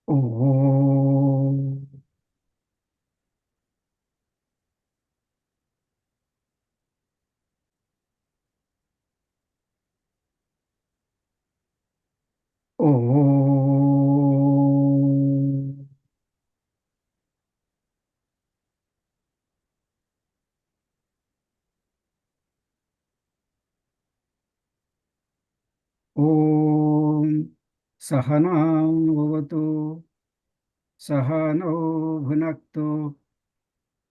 Om. Om. Om. Sahana Vavatu. Sahano Bhunaktu.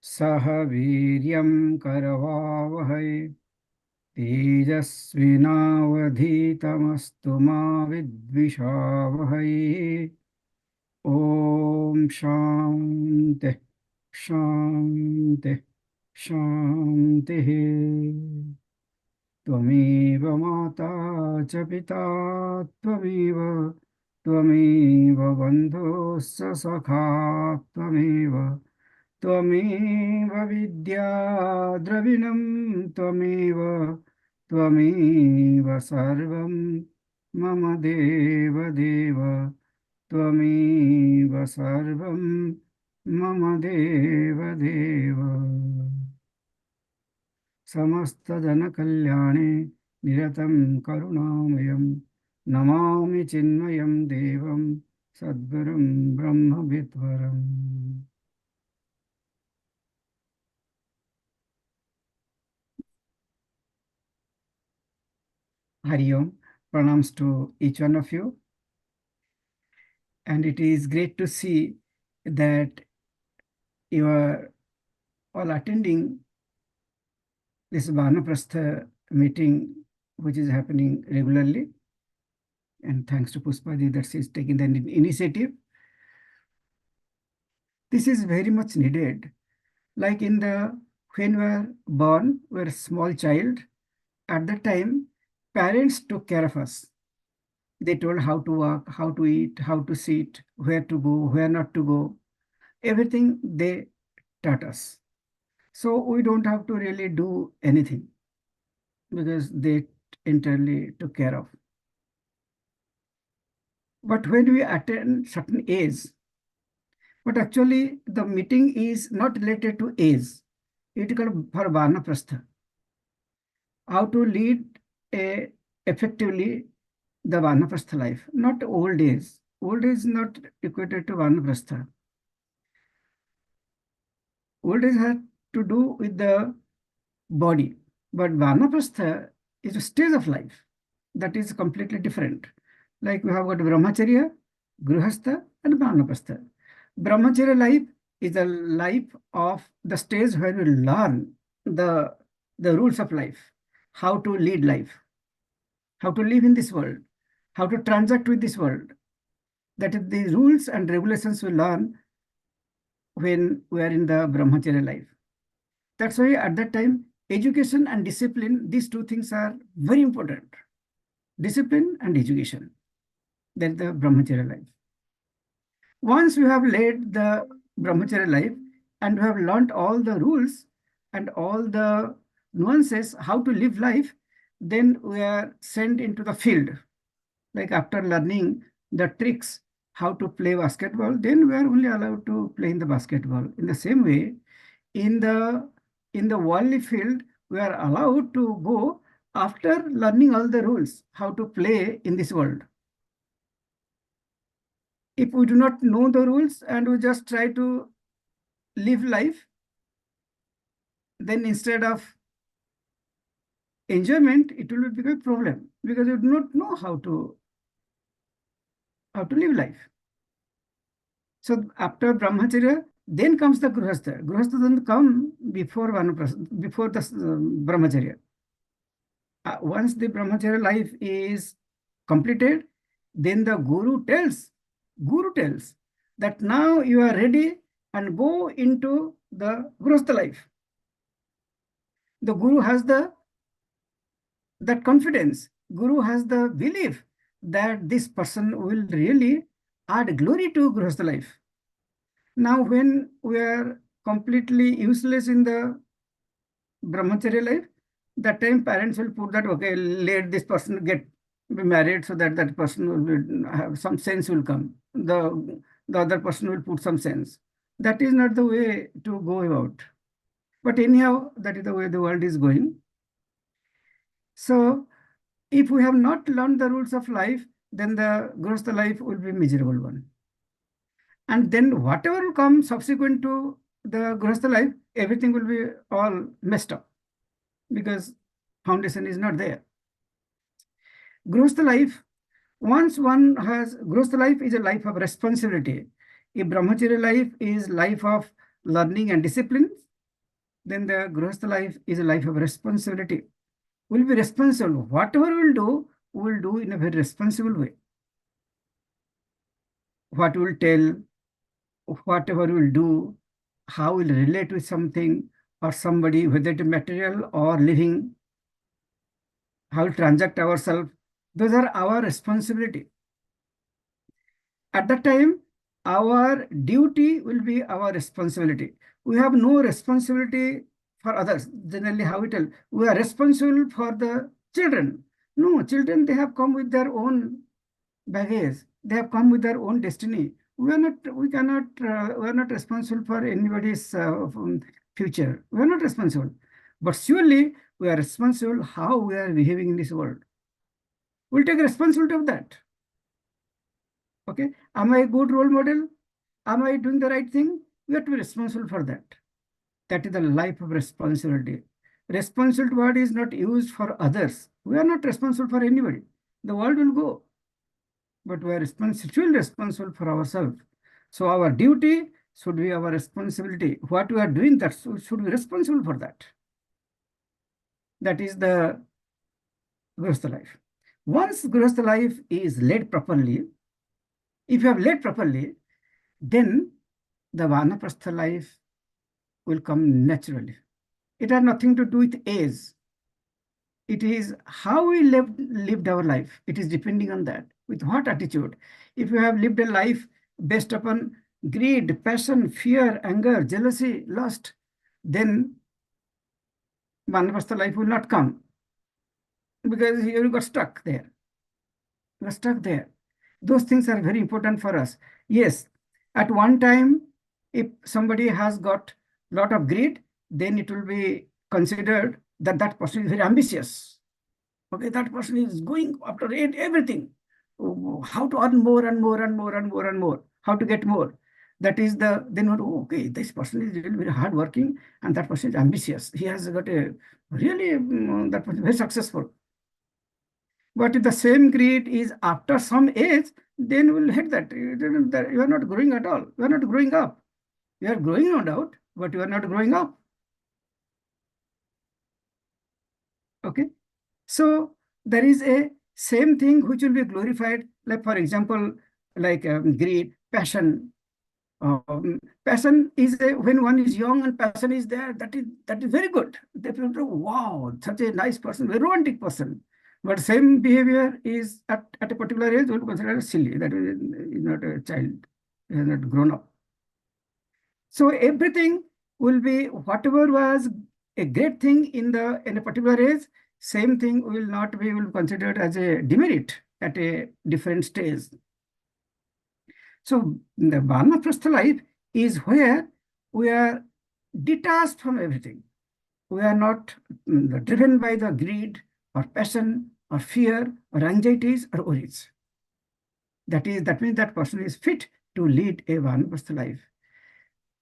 Saha Viryam Karavavahai. Tejasvinavadhitamastu ma vidvishavahai. Om Shanti Shanti Shanti. त्वमेव माता च पिता त्वमेव त्वमेव बन्धुश्च सखा त्वमेव त्वमेव विद्या द्रविणं त्वमेव त्वमेव सर्वं मम देव देव त्वमेव सर्वं मम देव देव समस्तजनकल्याणे निरतं करुणामयं नमामि चिन्मयं देवं सद्गुरुं ब्रह्मविद्वरम्। Hari Om, pranams to each one of you. And it is great to see that you are all attending this Vanaprastha meeting, which is happening regularly. And thanks to Pushpaji that she is taking the initiative. This is very much needed. Like when we were born, we were a small child. At that time, parents took care of us. They told how to walk, how to eat, how to sit, where to go, where not to go. Everything they taught us. So we don't have to really do anything because they entirely took care of. But when we attain certain age, but actually the meeting is not related to age. It is called for Vanaprastha. How to lead effectively the Vanaprastha life, not old age. Old age is not equated to Vanaprastha. Old age has to do with the body, but Vanaprastha is a stage of life that is completely different. Like we have got Brahmacharya, Grihastha, and Vanaprastha. Brahmacharya life is a life of the stage where we learn the rules of life, how to lead life, how to live in this world, how to transact with this world. That is the rules and regulations we learn when we are in the Brahmacharya life. That's why at that time, education and discipline, these two things are very important. Discipline and education. That's the Brahmacharya life. Once we have led the Brahmacharya life and we have learned all the rules and all the nuances, how to live life, then we are sent into the field. Like after learning the tricks, how to play basketball, then we are only allowed to play in the basketball. In the same way, in the worldly field, we are allowed to go after learning all the rules, how to play in this world. If we do not know the rules and we just try to live life, then instead of enjoyment, it will become a problem because you do not know how to live life. So after Brahmacharya, then comes the Grihastha. Grihastha doesn't come before before the Brahmacharya. Once the Brahmacharya life is completed, then the Guru tells that now you are ready and go into the Grihastha life. The Guru has that confidence. Guru has the belief that this person will really add glory to Grihastha life. Now, when we are completely useless in the Brahmacharya life, that time parents will put that, okay, let this person be married so that that person will have some sense will come. the other person will put some sense. That is not the way to go about. But anyhow, that is the way the world is going. So if we have not learned the rules of life, then the growth life will be miserable one. And then whatever will come subsequent to the growth life, everything will be all messed up because foundation is not there. Growth life, once one has, growth life is a life of responsibility. If brahmacharya life is life of learning and discipline, then the growth life is a life of responsibility. We'll be responsible. Whatever we'll do in a very responsible way. What we'll tell, whatever we'll do, how we'll relate with something or somebody, whether it is material or living, how we'll transact ourselves, those are our responsibility. At that time, our duty will be our responsibility. We have no responsibility for others. Generally, how we tell, we are responsible for the children. No, children, they have come with their own baggage. They have come with their own destiny. We are not responsible for anybody's future. We are not responsible. But surely, we are responsible how we are behaving in this world. We'll take responsibility of that. Okay, am I a good role model? Am I doing the right thing? We have to be responsible for that. That is the life of responsibility. Responsibility word is not used for others. We are not responsible for anybody. The world will go. But we are responsible for ourselves. So our duty should be our responsibility. What we are doing, that should be responsible for that. That is the Grihastha life. Once Grihastha life is led properly, if you have led properly, then the Vanaprastha life will come naturally. It has nothing to do with age. It is how we lived our life. It is depending on that. With what attitude? If you have lived a life based upon greed, passion, fear, anger, jealousy, lust, then Vanaprastha life will not come because you got stuck there. You got stuck there. Those things are very important for us. Yes, at one time, if somebody has got a lot of greed, then it will be considered that that person is very ambitious. Okay, that person is going after everything. How to earn more and more and more and more and more. How to get more. That is then okay, this person is really very hardworking and that person is ambitious. He has got a really, that person is very successful. But if the same greed is after some age, then we'll hit that. You are not growing at all. You are not growing up. You are growing, no doubt, but you are not growing up. Okay. So there is a same thing which will be glorified, like for example, like greed, passion. Passion is when one is young and passion is there, that is very good. They feel, wow, such a nice person, very romantic person. But same behavior is at a particular age, we will consider silly. That is not a child, he has not grown up. So everything will be, whatever was a great thing in a particular age, same thing will not be considered as a demerit at a different stage. So the Vanaprastha life is where we are detached from everything. We are not driven by the greed or passion or fear or anxieties or worries. That means that person is fit to lead a Vanaprastha life.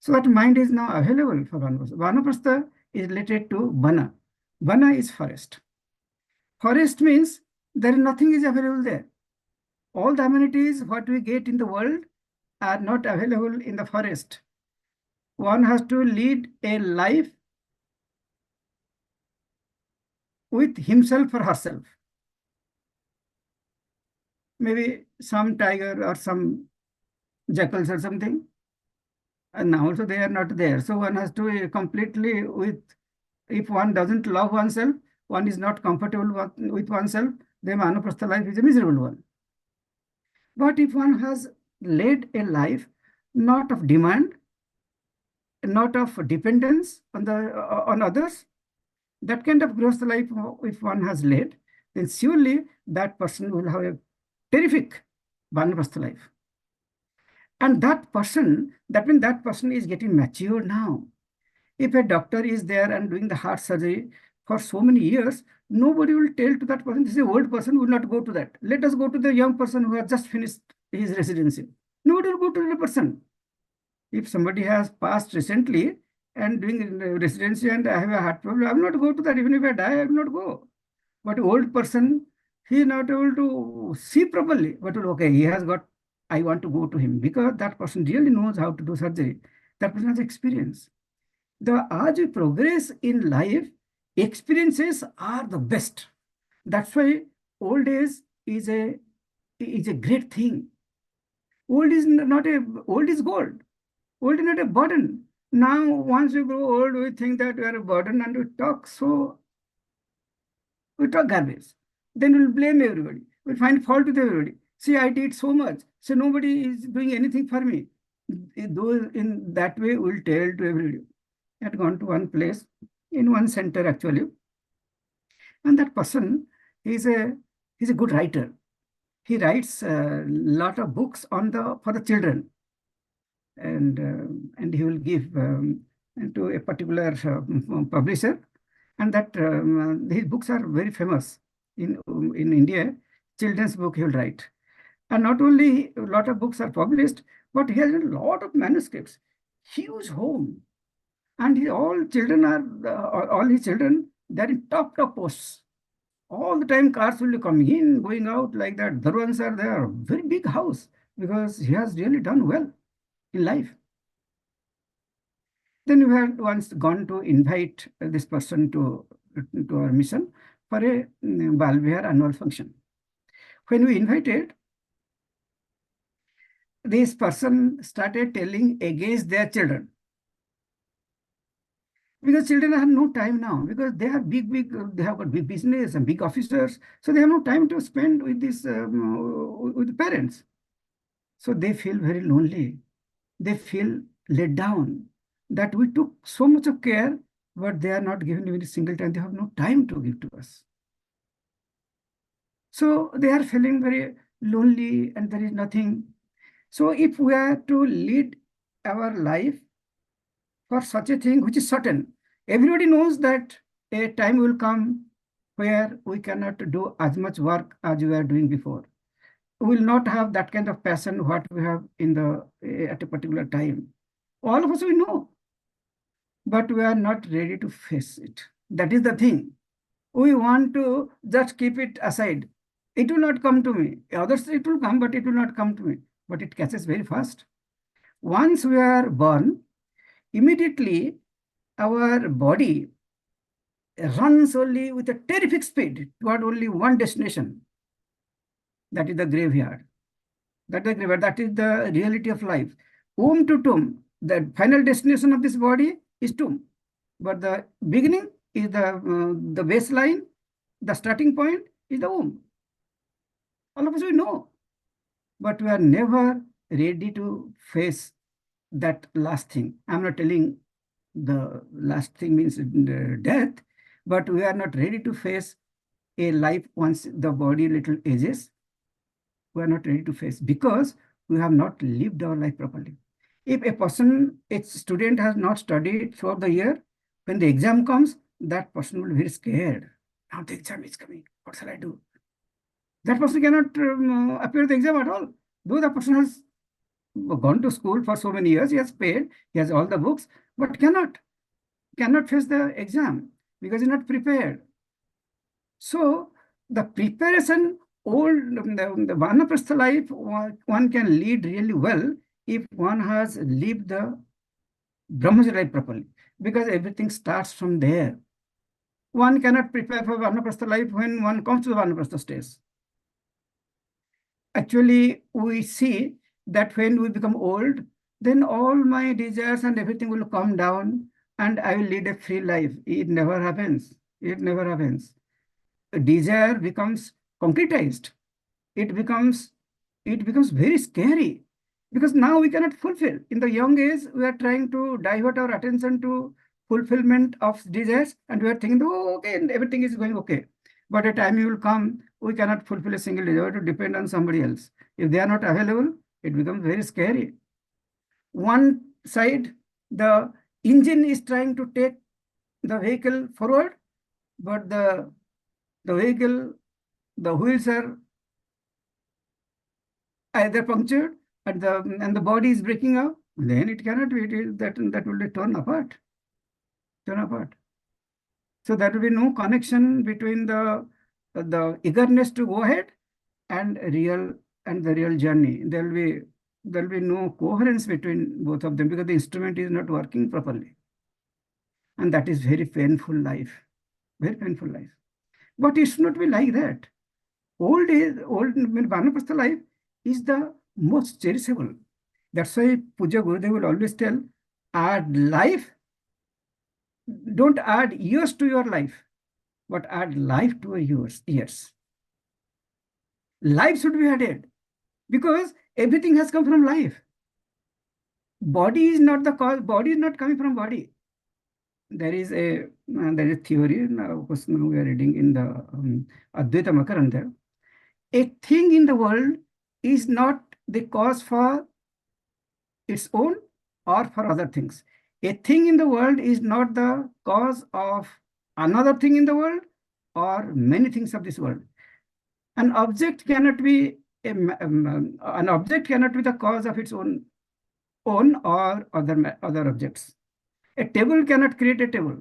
So that mind is now available for Vanaprastha. Vanaprastha is related to Vana. Vana is forest. Forest means there is nothing is available there. All the amenities what we get in the world are not available in the forest. One has to lead a life with himself or herself. Maybe some tiger or some jackals or something. And now also they are not there. So one has to completely if one doesn't love oneself, one is not comfortable with oneself, then Vanaprastha life is a miserable one. But if one has led a life not of demand, not of dependence on others, that kind of growth life, if one has led, then surely that person will have a terrific Vanaprastha life. And that person, that means that person is getting mature now. If a doctor is there and doing the heart surgery for so many years, nobody will tell to that person, this is an old person, will not go to that. Let us go to the young person who has just finished his residency. Nobody will go to the person. If somebody has passed recently and doing residency and I have a heart problem, I will not go to that. Even if I die, I will not go. But old person, he is not able to see properly. But okay, he has got, I want to go to him because that person really knows how to do surgery. That person has experience. As we progress in life, experiences are the best. That's why old age is a great thing. Old is gold. Old is not a burden. Now, once we grow old, we think that we are a burden and we talk garbage. Then we'll blame everybody. We'll find fault with everybody. See, I did so much. So nobody is doing anything for me. Those in that way, we'll tell to everybody. I had gone to one place in one center actually, and that person he's a good writer. He writes a lot of books for the children, and he will give to a particular publisher, and that his books are very famous in India. Children's book he will write, and not only a lot of books are published, but he has a lot of manuscripts, huge home, and all his children, they're in top posts. All the time cars will be coming in, going out like that. The ones are there, very big house, because he has really done well in life. Then we had once gone to invite this person to our mission for a Balvihar annual function. When we invited, this person started telling against their children. Because children have no time now, because they are they have got big business and big officers, so they have no time to spend with with the parents. So they feel very lonely. They feel let down that we took so much of care, but they are not given even a single time. They have no time to give to us. So they are feeling very lonely and there is nothing. So if we are to lead our life for such a thing which is certain, everybody knows that a time will come where we cannot do as much work as we were doing before. We will not have that kind of passion what we have at a particular time. All of us we know, but we are not ready to face it. That is the thing. We want to just keep it aside. It will not come to me. Others, it will come, but it will not come to me. But it catches very fast. Once we are born, immediately our body runs only with a terrific speed toward only one destination. That is the graveyard. That is the reality of life. Womb to tomb. The final destination of this body is tomb. But the beginning is the baseline. The starting point is the womb. All of us we know. But we are never ready to face that last thing. I'm not telling the last thing means death, but we are not ready to face a life once the body little ages. We are not ready to face because we have not lived our life properly. If a student has not studied throughout the year, when the exam comes, that person will be very scared. Now the exam is coming. What shall I do? That person cannot appear the exam at all. Though the person has gone to school for so many years, he has paid, he has all the books, but cannot face the exam because he's not prepared. So the preparation, the Vanaprastha life, one can lead really well if one has lived the Brahmacharya life properly, because everything starts from there. One cannot prepare for Vanaprastha life when one comes to the Vanaprastha stage. Actually, we see that when we become old, then all my desires and everything will come down and I will lead a free life. It never happens. It never happens. A desire becomes concretized. It becomes very scary because now we cannot fulfill. In the young age, we are trying to divert our attention to fulfillment of desires and we are thinking, oh, okay, and everything is going okay. But a time will come, we cannot fulfill a single desire to depend on somebody else. If they are not available, it becomes very scary. One side, the engine is trying to take the vehicle forward, but the vehicle, the wheels are either punctured and the body is breaking up, then it cannot be. That will be torn apart. Torn apart. So there will be no connection between the eagerness to go ahead and the real journey. There will be no coherence between both of them because the instrument is not working properly. And that is very painful life. Very painful life. But it should not be like that. Vanaprastha life is the most cherishable. That's why Puja Gurudev will always tell, add life, don't add years to your life, but add life to your years. Life should be added because everything has come from life. Body is not the cause, body is not coming from body. There is a theory, now, of course, now we are reading in the Advaita Makaranda. A thing in the world is not the cause for its own or for other things. A thing in the world is not the cause of another thing in the world or many things of this world. An object cannot be an object cannot be the cause of its own or other objects. A table cannot create a table.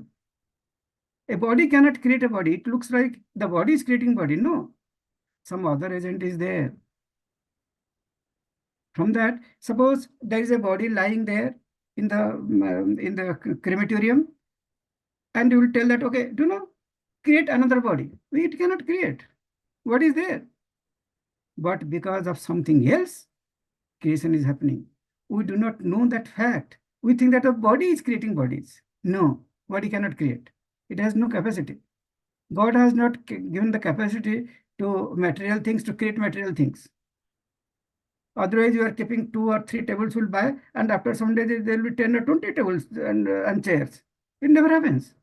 A body cannot create a body. It looks like the body is creating body. No, some other agent is there. From that, suppose there is a body lying there in the crematorium, and you will tell that, okay, do not create another body. It cannot create. What is there? But because of something else, creation is happening. We do not know that fact. We think that a body is creating bodies. No, body cannot create. It has no capacity. God has not given the capacity to material things to create material things. Otherwise, you are keeping 2 or 3 tables will buy, and after some days there will be 10 or 20 tables and chairs. It never happens.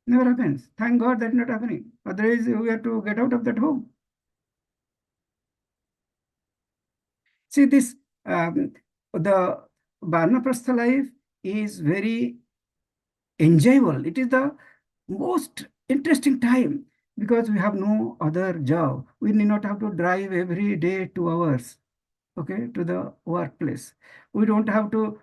Never happens. Thank God that's not happening. Otherwise, we have to get out of that home. See, the Vanaprastha life is very enjoyable. It is the most interesting time because we have no other job. We need not have to drive every day 2 hours, okay, to the workplace. We don't have to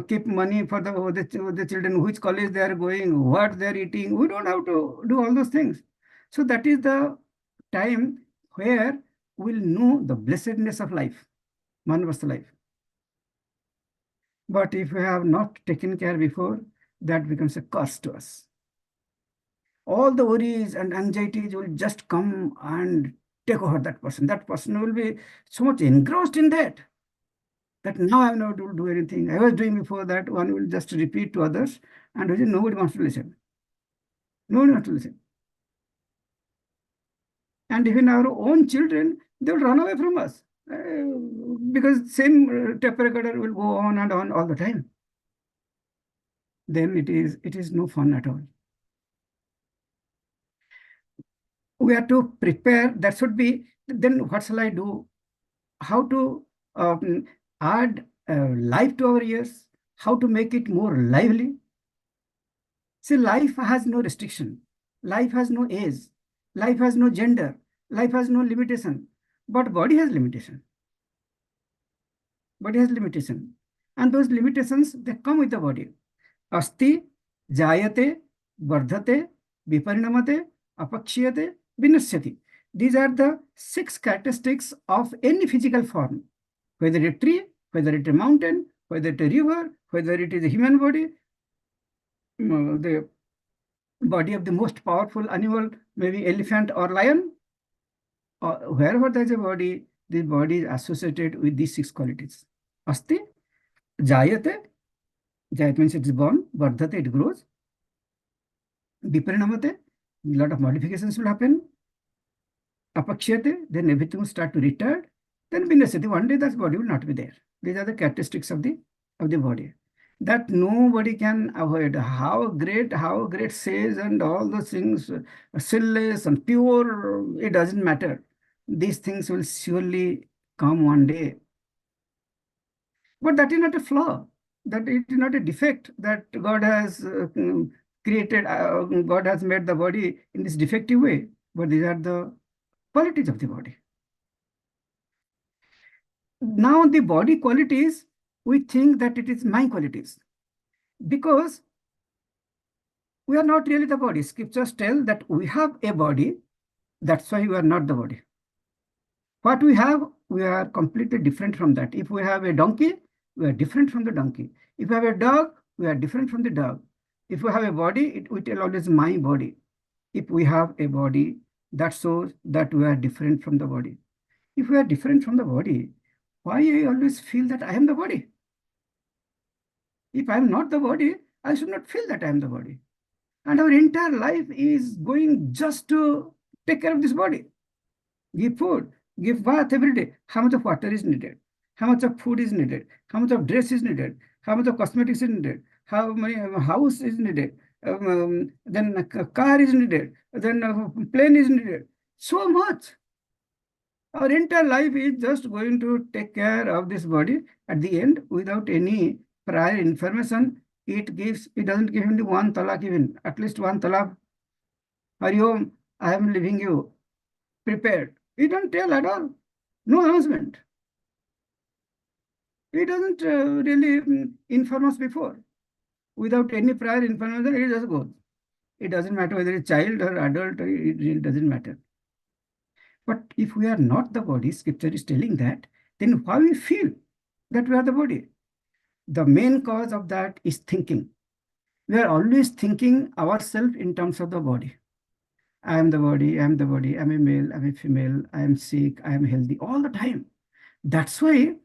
keep money for the children, which college they are going, what they are eating. We don't have to do all those things. So that is the time where we'll know the blessedness of life, Manavastha life. But if we have not taken care before, that becomes a curse to us. All the worries and anxieties will just come and take over that person. That person will be so much engrossed in that now I'm not able to do anything. I was doing before that. One will just repeat to others, and nobody wants to listen. Nobody wants to listen. And even our own children, they will run away from us because same tape recorder will go on and on all the time. Then it is no fun at all. We have to prepare. That should be. Then what shall I do? How to add life to our years? How to make it more lively? See, life has no restriction. Life has no age. Life has no gender. Life has no limitation. But body has limitation. Body has limitation. And those limitations, they come with the body. Asti, jayate, vardhate, viparinamate, apakshiyate, vinasyati. These are the 6 characteristics of any physical form. Whether a tree, whether it is a mountain, whether it is a river, whether it is a human body, the body of the most powerful animal, maybe elephant or lion, wherever there is a body, this body is associated with these 6 qualities. Asti, jayate, jayate means it is born, vardhate, it grows, viparinamate, a lot of modifications will happen, apakshiyate, then everything will start to retard, then vinasyati, one day that body will not be there. These are the characteristics of the body that nobody can avoid. How great says and all those things, sinless and pure, it doesn't matter. These things will surely come one day. But that is not a flaw. That it is not a defect that God has created. God has made the body in this defective way. But these are the qualities of the body. Now the body qualities, we think that it is my qualities because we are not really the body. Scriptures tell that we have a body. That's why we are not the body. What we have, we are completely different from that. If we have a donkey, we are different from the donkey. If we have a dog, we are different from the dog. If we have a body, it will always my body. If we have a body, that shows that we are different from the body. If we are different from the body, why I always feel that I am the body? If I am not the body, I should not feel that I am the body. And our entire life is going just to take care of this body. Give food, give bath every day. How much of water is needed? How much of food is needed? How much of dress is needed? How much of cosmetics is needed? How many house is needed? Then a car is needed. Then a plane is needed. So much. Our entire life is just going to take care of this body. At the end, without any prior information, it doesn't give him the one talak even, at least one talak. Hari Om, I am leaving you. Prepared. He don't tell at all. No announcement. He doesn't really inform us before. Without any prior information, he just goes. It doesn't matter whether it's child or adult, it really doesn't matter. But if we are not the body, scripture is telling that, then why we feel that we are the body? The main cause of that is thinking. We are always thinking ourselves in terms of the body. I am the body, I am the body, I am a male, I am a female, I am sick, I am healthy, all the time. That's why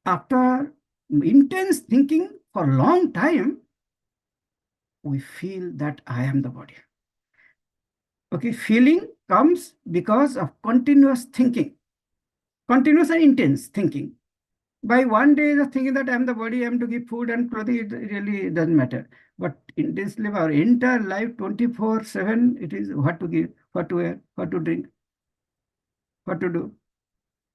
after intense thinking for a long time, we feel that I am the body. Okay, feeling comes because of continuous thinking, continuous and intense thinking. By one day, just thinking that I am the body, I am to give food and clothing, it really doesn't matter. But intensely, our entire life, 24/7, it is what to give, what to wear, what to drink, what to do,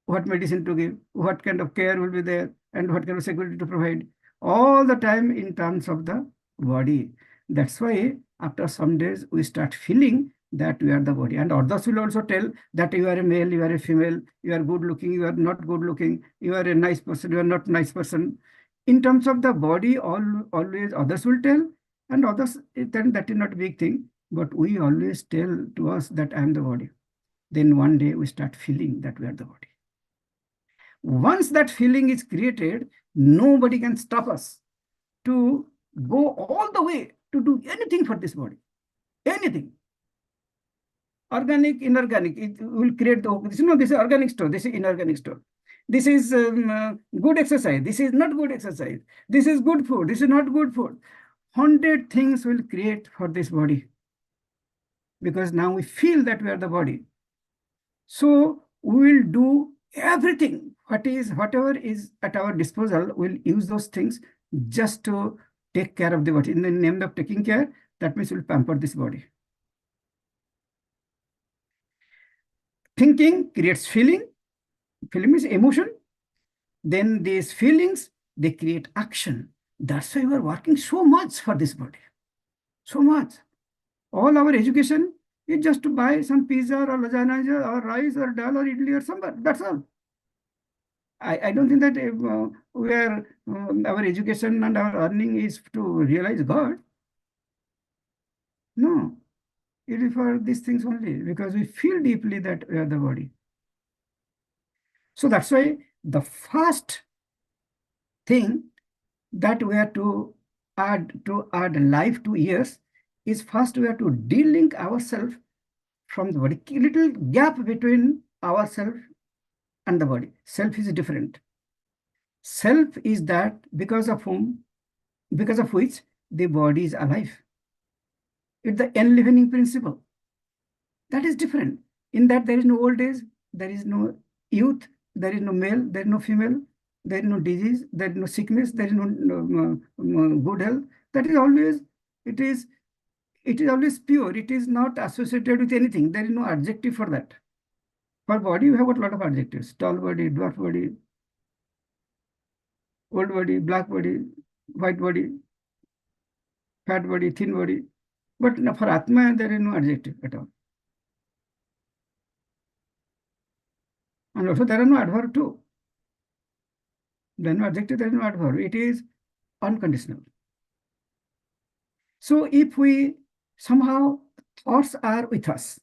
what medicine to give, what kind of care will be there, and what kind of security to provide. All the time in terms of the body. That's why after some days, we start feeling that we are the body. And others will also tell that you are a male, you are a female, you are good looking, you are not good looking, you are a nice person, you are not nice person. In terms of the body, always others will tell, and others, then that is not a big thing. But we always tell to us that I am the body. Then one day we start feeling that we are the body. Once that feeling is created, nobody can stop us to go all the way to do anything for this body. Anything. Organic, inorganic, it will create this is organic store, this is inorganic store. This is good exercise, this is not good exercise. This is good food, this is not good food. 100 things will create for this body. Because now we feel that we are the body. So we will do everything. Whatever is at our disposal, we'll use those things just to take care of the body. In the name of taking care, that means we'll pamper this body. Thinking creates feeling. Feeling is emotion. Then these feelings, they create action. That's why we are working so much for this body. So much. All our education is just to buy some pizza or lasagna or rice or dal or idli or sambar. That's all. I don't think that we are our education and our earning is to realize God. No, it is for these things only because we feel deeply that we are the body. So that's why the first thing that we have to add life to years is first we have to de-link ourselves from the body. Little gap between ourselves and the body. Self is different. Self is that because of which the body is alive. It's the enlivening principle. That is different. In that there is no old age, there is no youth, there is no male, there is no female, there is no disease, there is no sickness, there is no good health. That is always, it is always pure. It is not associated with anything. There is no adjective for that. For body, we have got a lot of adjectives. Tall body, dwarf body. old body, black body, white body, fat body, thin body. But for Atma, there is no adjective at all. And also there are no adverb too. There is no adjective, there is no adverb. It is unconditional. So if we somehow thoughts are with us,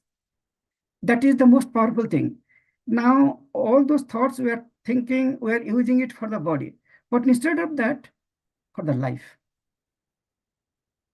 that is the most powerful thing. Now, all those thoughts we are thinking, we are using it for the body. But instead of that, for the life.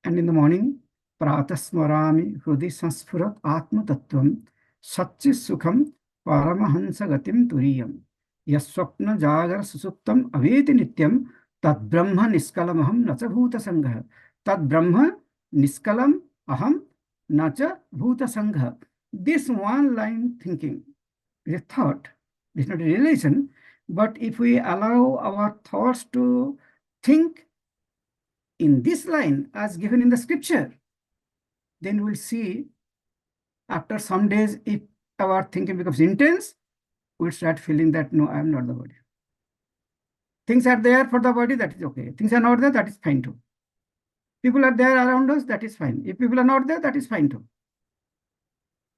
And in the morning, pratasmarami hrudi sansfurat atma tattvam satchis sukham paramahansa gatim turiyam yaswapna jagar susuptam aveti nityam tad brahma niskalam aham nacha bhuta sangha tad brahma niskalam aham nacha bhuta sangha. This one line thinking is a thought. It is not a realization. But if we allow our thoughts to think in this line as given in the scripture, then we'll see after some days, if our thinking becomes intense, we'll start feeling that no, I am not the body. Things are there for the body, that is okay. Things are not there, that is fine too. People are there around us, that is fine. If people are not there, that is fine too.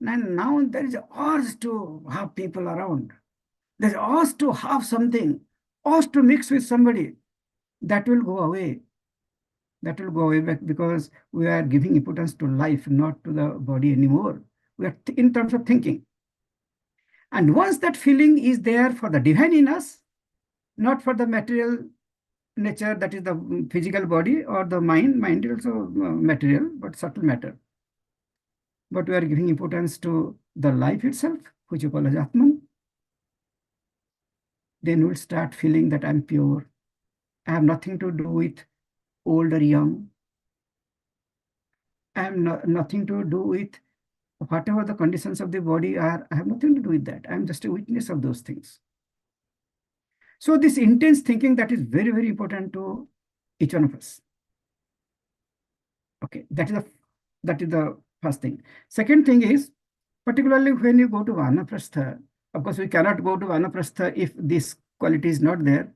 And now there is a urge to have people around. There's urge to have something, urge to mix with somebody. That will go away. That will go away back because we are giving importance to life, not to the body anymore. We are in terms of thinking. And once that feeling is there for the divine in us, not for the material nature, that is the physical body or the mind. Mind is also material, but subtle matter. But we are giving importance to the life itself, which you call as Atman. Then we'll start feeling that I'm pure. I have nothing to do with old or young. I have nothing to do with whatever the conditions of the body are. I have nothing to do with that. I'm just a witness of those things. So this intense thinking, that is very, very important to each one of us. Okay, that is the first thing. Second thing is, particularly when you go to Vanaprastha, of course, we cannot go to Vanaprastha if this quality is not there.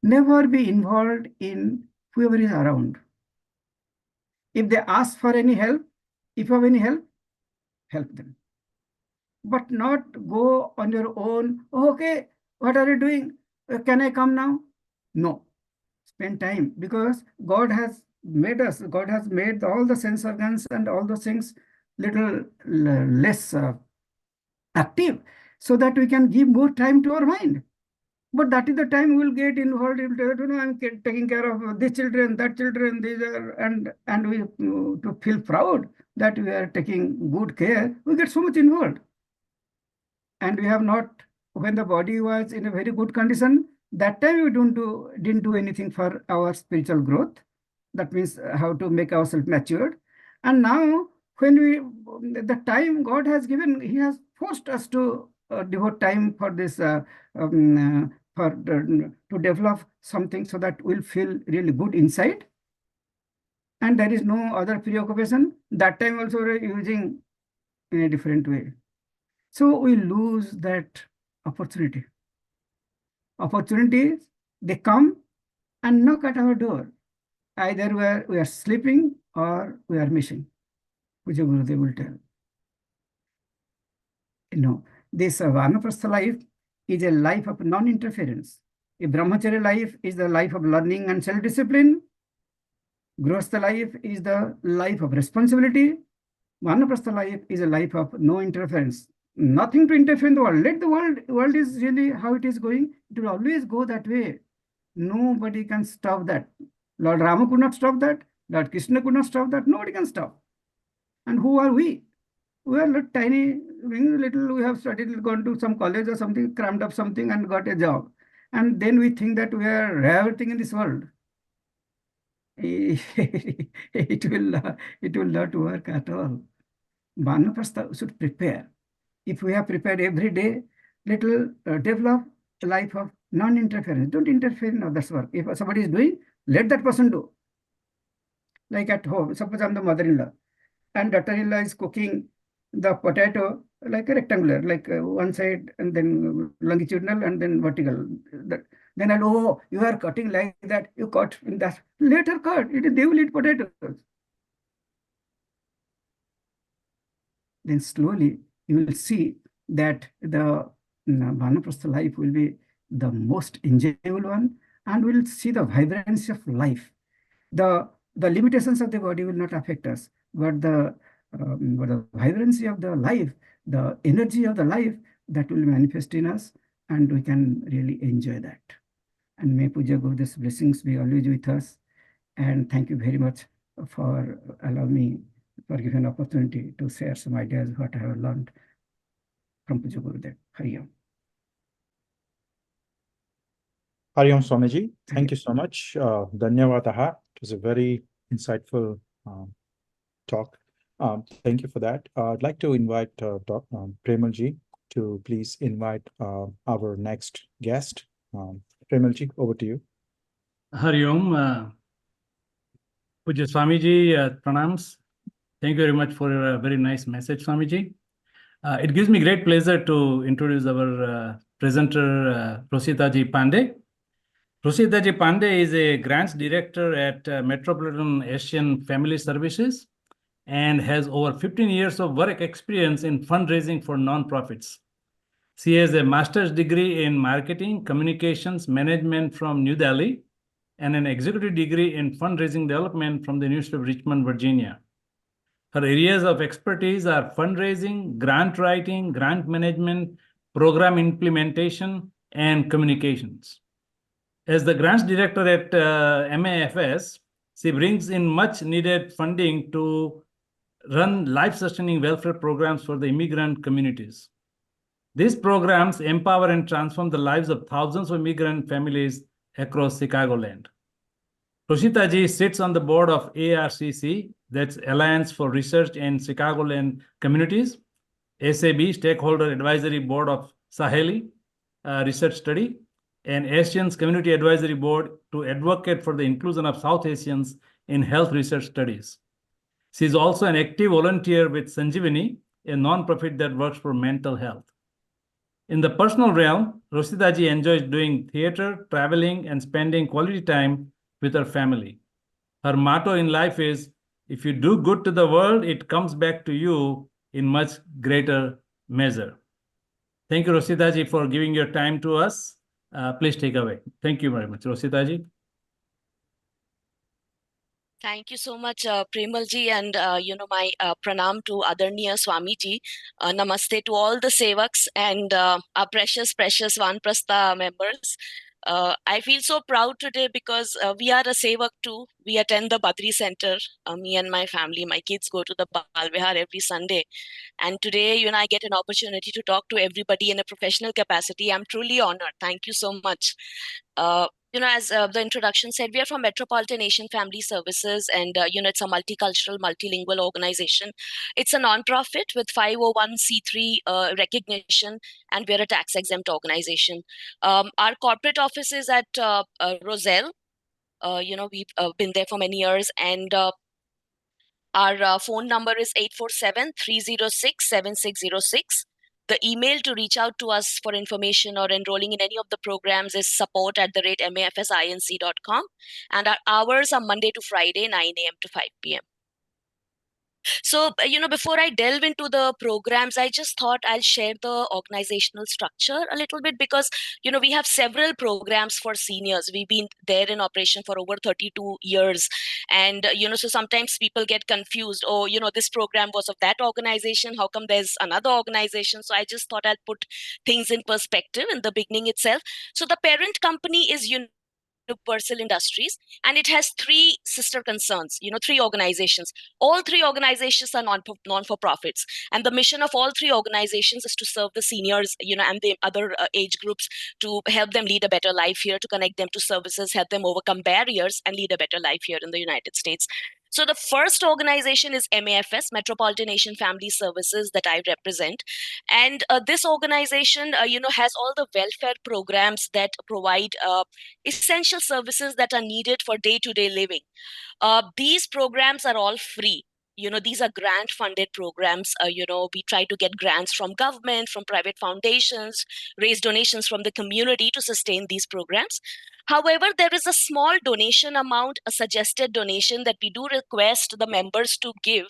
Never be involved in whoever is around. If they ask for any help, if you have any help, help them. But not go on your own. Oh, okay, what are you doing? Can I come now? No. Spend time, because God has made us, God has made all the sense organs and all those things little less active, so that we can give more time to our mind. But that is the time we will get involved in, I'm taking care of these children, that children, these are, and we to feel proud that we are taking good care, we get so much involved. And we have not, when the body was in a very good condition, that time we didn't do anything for our spiritual growth. That means how to make ourselves matured. And now, when the time God has given, He has forced us to devote time for this, to develop something so that we'll feel really good inside. And there is no other preoccupation. That time also we're using in a different way. So we lose that opportunity. Opportunities, they come and knock at our door. Either we are sleeping or we are missing, which Gurudev will tell. This Vanaprastha life is a life of non-interference. A Brahmacharya life is the life of learning and self-discipline. Grihastha life is the life of responsibility. Vanaprastha life is a life of no interference. Nothing to interfere in the world. Let the world is really how it is going. It will always go that way. Nobody can stop that. Lord Rama could not stop that. Lord Krishna could not stop that. Nobody can stop. And who are we? We are tiny, little, we have studied, gone to some college or something, crammed up something and got a job. And then we think that we are everything in this world. It will not work at all. Vanaprastha should prepare. If we have prepared every day, little develop a life of non-interference. Don't interfere in others' work. If somebody is doing, let that person do. Like at home, suppose I'm the mother-in-law and daughter-in-law is cooking the potato like a rectangular, like one side and then longitudinal and then vertical. Then, oh, you are cutting like that, you cut in that. Later cut, they will eat potatoes. Then slowly you will see that the Vanaprastha life will be the most enjoyable one, and we'll see the vibrancy of life. The limitations of the body will not affect us, but the vibrancy of the life, the energy of the life, that will manifest in us, and we can really enjoy that. And may Puja Gurudev's blessings be always with us. And thank you very much for allowing me, for giving an opportunity to share some ideas what I have learned from Puja Gurudev. Hari Om. Hari Om Swamiji, thank you so much. Dhanyavadaha. It was a very insightful talk. Thank you for that. I'd like to invite Premalji to please invite our next guest. Premalji, over to you. Hari Om. Puja Swamiji, pranams. Thank you very much for a very nice message, Swamiji. It gives me great pleasure to introduce our presenter, Roshita ji Pandey. Roshita ji Pandey is a grants director at Metropolitan Asian Family Services and has over 15 years of work experience in fundraising for non-profits. She has a master's degree in marketing, communications, management from New Delhi, and an executive degree in fundraising development from the University of Richmond, Virginia. Her areas of expertise are fundraising, grant writing, grant management, program implementation, and communications. As the grants director at MAFS, she brings in much needed funding to run life-sustaining welfare programs for the immigrant communities. These programs empower and transform the lives of thousands of immigrant families across Chicagoland. Roshita ji sits on the board of ARCC, that's Alliance for Research in Chicagoland Communities, SAB, Stakeholder Advisory Board of Saheli Research Study, and Asians Community Advisory Board to advocate for the inclusion of South Asians in health research studies. She is also an active volunteer with Sanjeevani, a non-profit that works for mental health. In the personal realm, Roshita ji enjoys doing theater, traveling, and spending quality time with her family. Her motto in life is, if you do good to the world, it comes back to you in much greater measure. Thank you, Roshita ji, for giving your time to us. Please take away. Thank you very much, Roshita ji. Thank you so much, Premalji, and my pranam to Adarniya Swamiji. Namaste to all the sevaks and our precious Vanaprastha members. I feel so proud today because we are a sevak too. We attend the Badri Center. Me and my family, my kids go to the Bal Vihar every Sunday. And today, I get an opportunity to talk to everybody in a professional capacity. I'm truly honored. Thank you so much. As the introduction said, we are from Metropolitan Asian Family Services, and it's a multicultural, multilingual organization. It's a non-profit with 501c3 recognition, and we're a tax-exempt organization. Our corporate office is at Roselle. We've been there for many years, and our phone number is 847-306-7606. The email to reach out to us for information or enrolling in any of the programs is support@mafsinc.com. And our hours are Monday to Friday, 9 a.m. to 5 p.m. So, before I delve into the programs, I just thought I'll share the organizational structure a little bit because, we have several programs for seniors. We've been there in operation for over 32 years. And, so sometimes people get confused. Oh, this program was of that organization. How come there's another organization? So I just thought I'd put things in perspective in the beginning itself. So the parent company is Universal Industries, and it has three sister concerns, three organizations. All three organizations are non-for-profits, and the mission of all three organizations is to serve the seniors, and the other age groups, to help them lead a better life here, to connect them to services, help them overcome barriers, and lead a better life here in the United States. So the first organization is MAFS, Metropolitan Asian Family Services, that I represent. And this organization, has all the welfare programs that provide essential services that are needed for day-to-day living. These programs are all free. these are grant funded programs. We try to get grants from government, from private foundations, raise donations from the community to sustain these programs. However, there is a small donation amount, a suggested donation that we do request the members to give.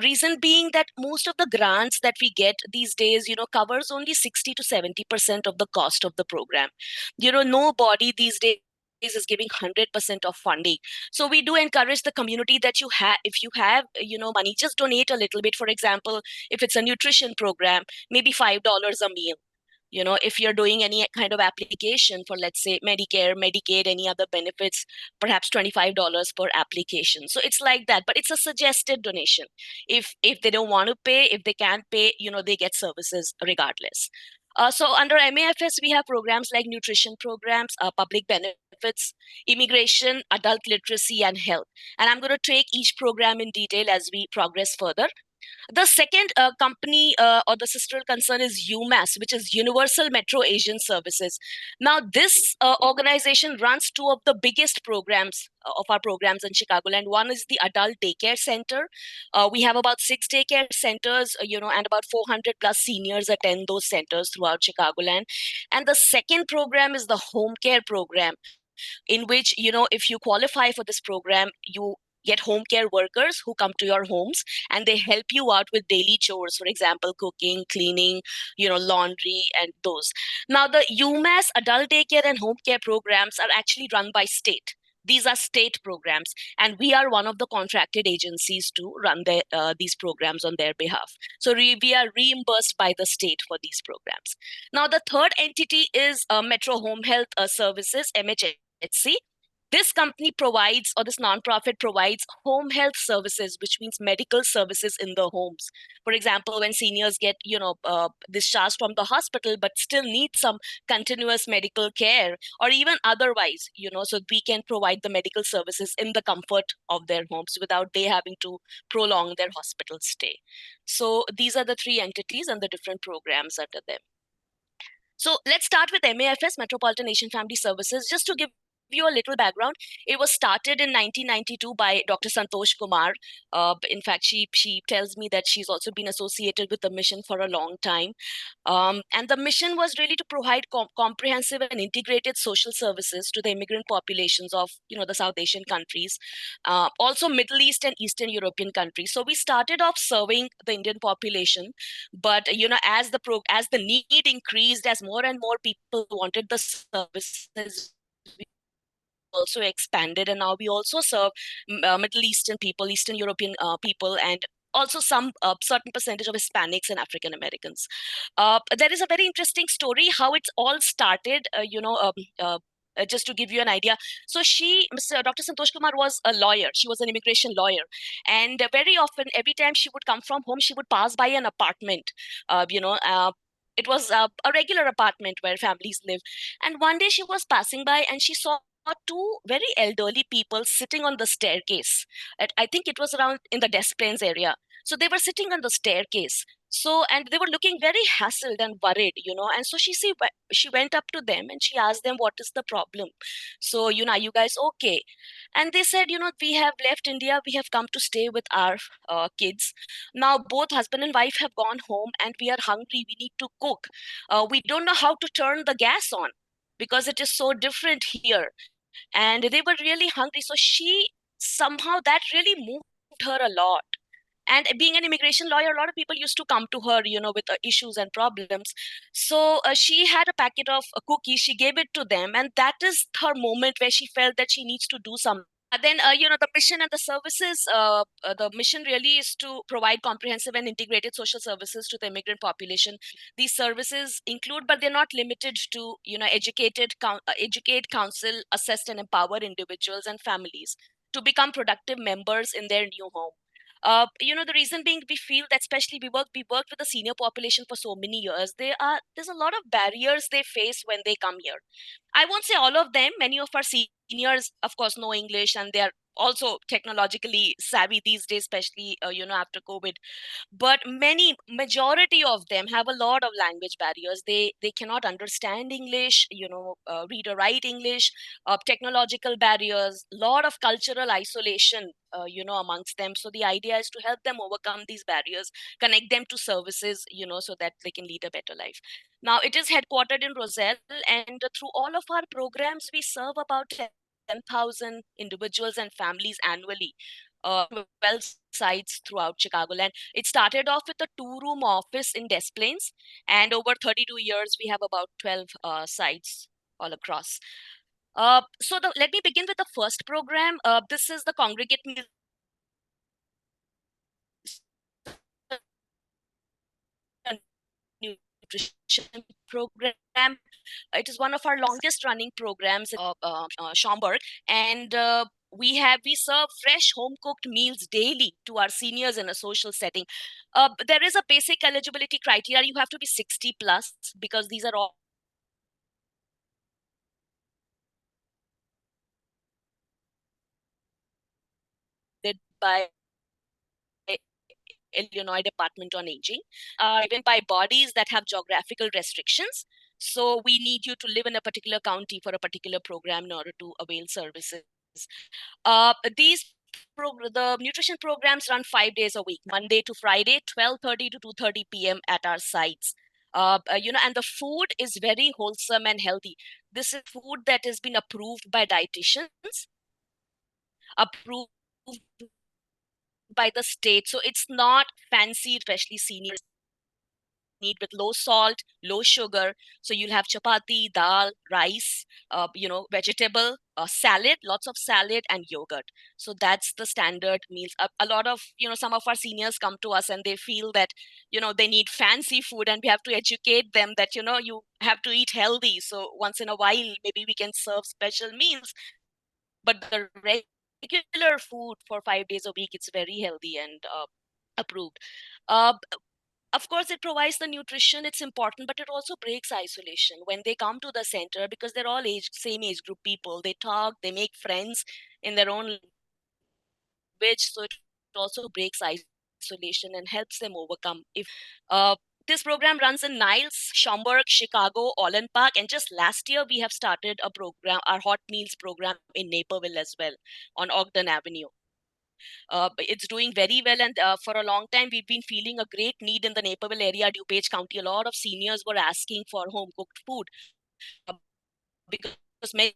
Reason being that most of the grants that we get these days, covers only 60 to 70% of the cost of the program. Nobody these days is giving 100% of funding. So we do encourage the community that if you have money, just donate a little bit. For example, if it's a nutrition program, maybe $5 a meal. If you're doing any kind of application for, let's say, Medicare, Medicaid, any other benefits, perhaps $25 per application. So it's like that, but it's a suggested donation. If they don't want to pay, if they can't pay, they get services regardless. So under MAFS, we have programs like nutrition programs, public benefits, immigration, adult literacy, and health. And I'm going to take each program in detail as we progress further. The second company or the sister concern is UMAS, which is Universal Metro Asian Services. Now, this organization runs two of the biggest programs of our programs in Chicagoland. One is the Adult Daycare Center. We have about 6 daycare centers, and about 400 plus seniors attend those centers throughout Chicagoland. And the second program is the Home Care Program, in which, if you qualify for this program, you get home care workers who come to your homes and they help you out with daily chores, for example, cooking, cleaning, laundry, and those. Now, the UMass adult daycare and home care programs are actually run by state. These are state programs, and we are one of the contracted agencies to run these programs on their behalf. So we are reimbursed by the state for these programs. Now, the third entity is Metro Home Health Services, MHHC. This company provides, or this nonprofit provides, home health services, which means medical services in the homes. For example, when seniors get, discharged from the hospital, but still need some continuous medical care, or even otherwise, so we can provide the medical services in the comfort of their homes without they having to prolong their hospital stay. So these are the three entities and the different programs under them. So let's start with MAFS, Metropolitan Asian Family Services. Just to give you a little background, it was started in 1992 by Dr. Santosh Kumar. In fact, she tells me that she's also been associated with the mission for a long time. And the mission was really to provide comprehensive and integrated social services to the immigrant populations of the South Asian countries, also Middle East and Eastern European countries. So we started off serving the Indian population, but as the need increased, as more and more people wanted the services, also expanded, and now we also serve Middle Eastern people, Eastern European people, and also some certain percentage of Hispanics and African Americans. There is a very interesting story how it's all started. Just to give you an idea, so Dr. Santosh Kumar was a lawyer. She was an immigration lawyer, and very often, every time she would come from home, she would pass by an apartment. It was a regular apartment where families live. And one day she was passing by and she saw two very elderly people sitting on the staircase. I think it was around in the Des Plaines area. So they were sitting on the staircase. So, and they were looking very hassled and worried, and so she went up to them and she asked them, what is the problem? So, are you guys okay? And they said, we have left India. We have come to stay with our kids. Now, both husband and wife have gone home and we are hungry. We need to cook. We don't know how to turn the gas on because it is so different here. And they were really hungry. So somehow that really moved her a lot. And being an immigration lawyer, a lot of people used to come to her, with issues and problems. So she had a packet of cookies. She gave it to them. And that is her moment where she felt that she needs to do something. Then, the mission and the services, the mission really is to provide comprehensive and integrated social services to the immigrant population. These services include, but they're not limited to, educate, counsel, assess, and empower individuals and families to become productive members in their new home. The reason being, we feel that especially we worked with the senior population for so many years. There's a lot of barriers they face when they come here. I won't say all of them. Many of our senior seniors, of course, know English, and they are also technologically savvy these days, especially after COVID. But majority of them have a lot of language barriers. They cannot understand English, read or write English. Technological barriers, lot of cultural isolation, amongst them. So the idea is to help them overcome these barriers, connect them to services, so that they can lead a better life. Now, it is headquartered in Roselle, and through all of our programs, we serve about 10,000 individuals and families annually, 12 sites throughout Chicagoland. It started off with a 2-room office in Des Plaines, and over 32 years, we have about 12 sites all across. Let me begin with the first program. This is the Congregate Meals Nutrition Program. It is one of our longest running programs in Schaumburg, and we serve fresh home cooked meals daily to our seniors in a social setting. There is a basic eligibility criteria. You have to be 60 plus, because these are all by Illinois Department on Aging, given by bodies that have geographical restrictions. So we need you to live in a particular county for a particular program in order to avail services. The nutrition programs run 5 days a week, Monday to Friday, 12:30 to 2:30 p.m. at our sites. And the food is very wholesome and healthy. This is food that has been approved by dietitians, approved by the state. So it's not fancy, especially seniors need, with low salt, low sugar. So you'll have chapati, dal, rice, vegetable, salad, lots of salad, and yogurt. So that's the standard meals. A lot of, some of our seniors come to us and they feel that, they need fancy food, and we have to educate them that, you have to eat healthy. So once in a while, maybe we can serve special meals, but the regular food for 5 days a week, it's very healthy and approved. Of course, it provides the nutrition, it's important, but it also breaks isolation when they come to the center, because they're all same age group people. They talk, they make friends in their own language. So it also breaks isolation and helps them overcome. This program runs in Niles, Schaumburg, Chicago, Olin Park, and just last year we have started a program, our hot meals program in Naperville as well, on Ogden Avenue. It's doing very well, and for a long time we've been feeling a great need in the Naperville area, DuPage County. A lot of seniors were asking for home cooked food, because many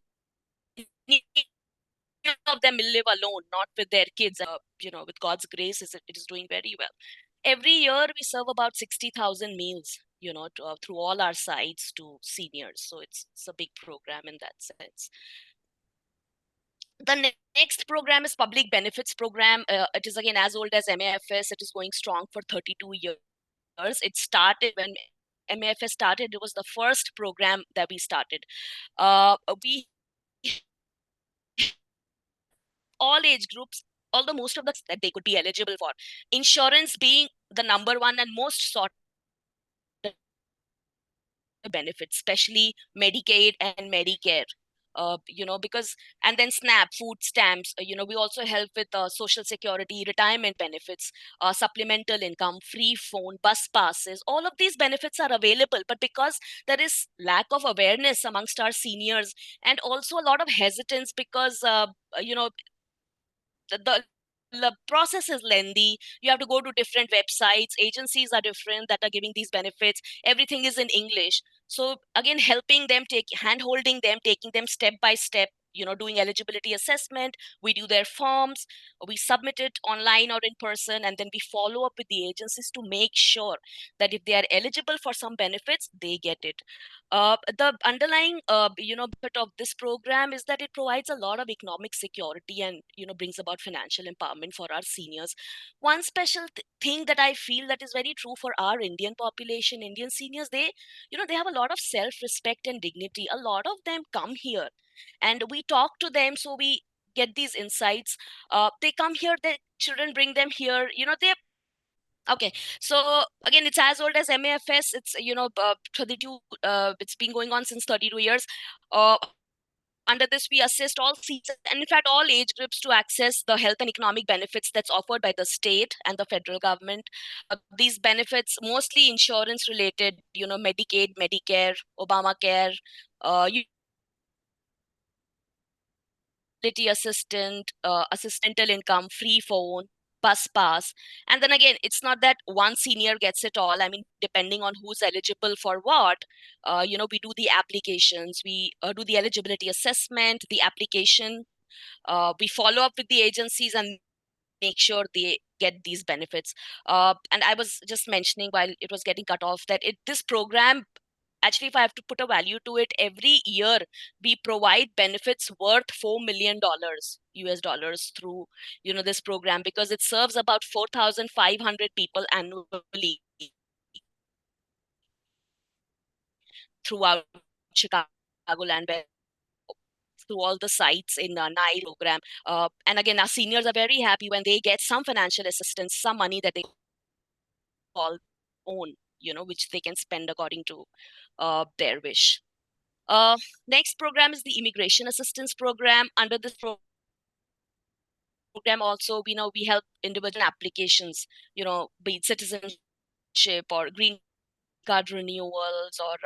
of them live alone, not with their kids. With God's grace, it is doing very well. Every year we serve about 60,000 meals, through all our sites to seniors. So it's a big program in that sense. The next program is Public Benefits Program. It is again as old as MAFS. It is going strong for 32 years. It started when MAFS started. It was the first program that we started. We all age groups, although most of the that they could be eligible for. Insurance being the number one and most sought benefits, especially Medicaid and Medicare. Because, and then SNAP, food stamps, we also help with social security, retirement benefits, supplemental income, free phone, bus passes. All of these benefits are available, but because there is lack of awareness amongst our seniors, and also a lot of hesitance, because, the process is lengthy. You have to go to different websites. Agencies are different that are giving these benefits. Everything is in English. So again, helping them, hand holding them, taking them step by step, doing eligibility assessment. We do their forms, we submit it online or in person, and then we follow up with the agencies to make sure that if they are eligible for some benefits, they get it. The underlying, bit of this program is that it provides a lot of economic security and, brings about financial empowerment for our seniors. One special thing that I feel that is very true for our Indian population, Indian seniors, they have a lot of self-respect and dignity. A lot of them come here and we talk to them, so we get these insights. They come here, their children bring them here, they okay. So again, it's as old as MAFS. It's 32. It's been going on since 32 years. Under this, we assist all seats and in fact all age groups to access the health and economic benefits that's offered by the state and the federal government. These benefits, mostly insurance related, Medicaid, Medicare, Obamacare, utility assistant, assistantal income, free phone, bus pass. And then again, it's not that one senior gets it all. I mean, depending on who's eligible for what, we do the applications, we do the eligibility assessment, the application, we follow up with the agencies and make sure they get these benefits. And I was just mentioning while it was getting cut off that this program, actually, if I have to put a value to it, every year we provide benefits worth $4 million US dollars through this program, because it serves about 4,500 people annually throughout Chicagoland, through all the sites in Nile program. And again, our seniors are very happy when they get some financial assistance, some money that they call own, which they can spend according to their wish. Next program is the Immigration Assistance Program. Under this program also, we help individual applications, be it citizenship or green card renewals or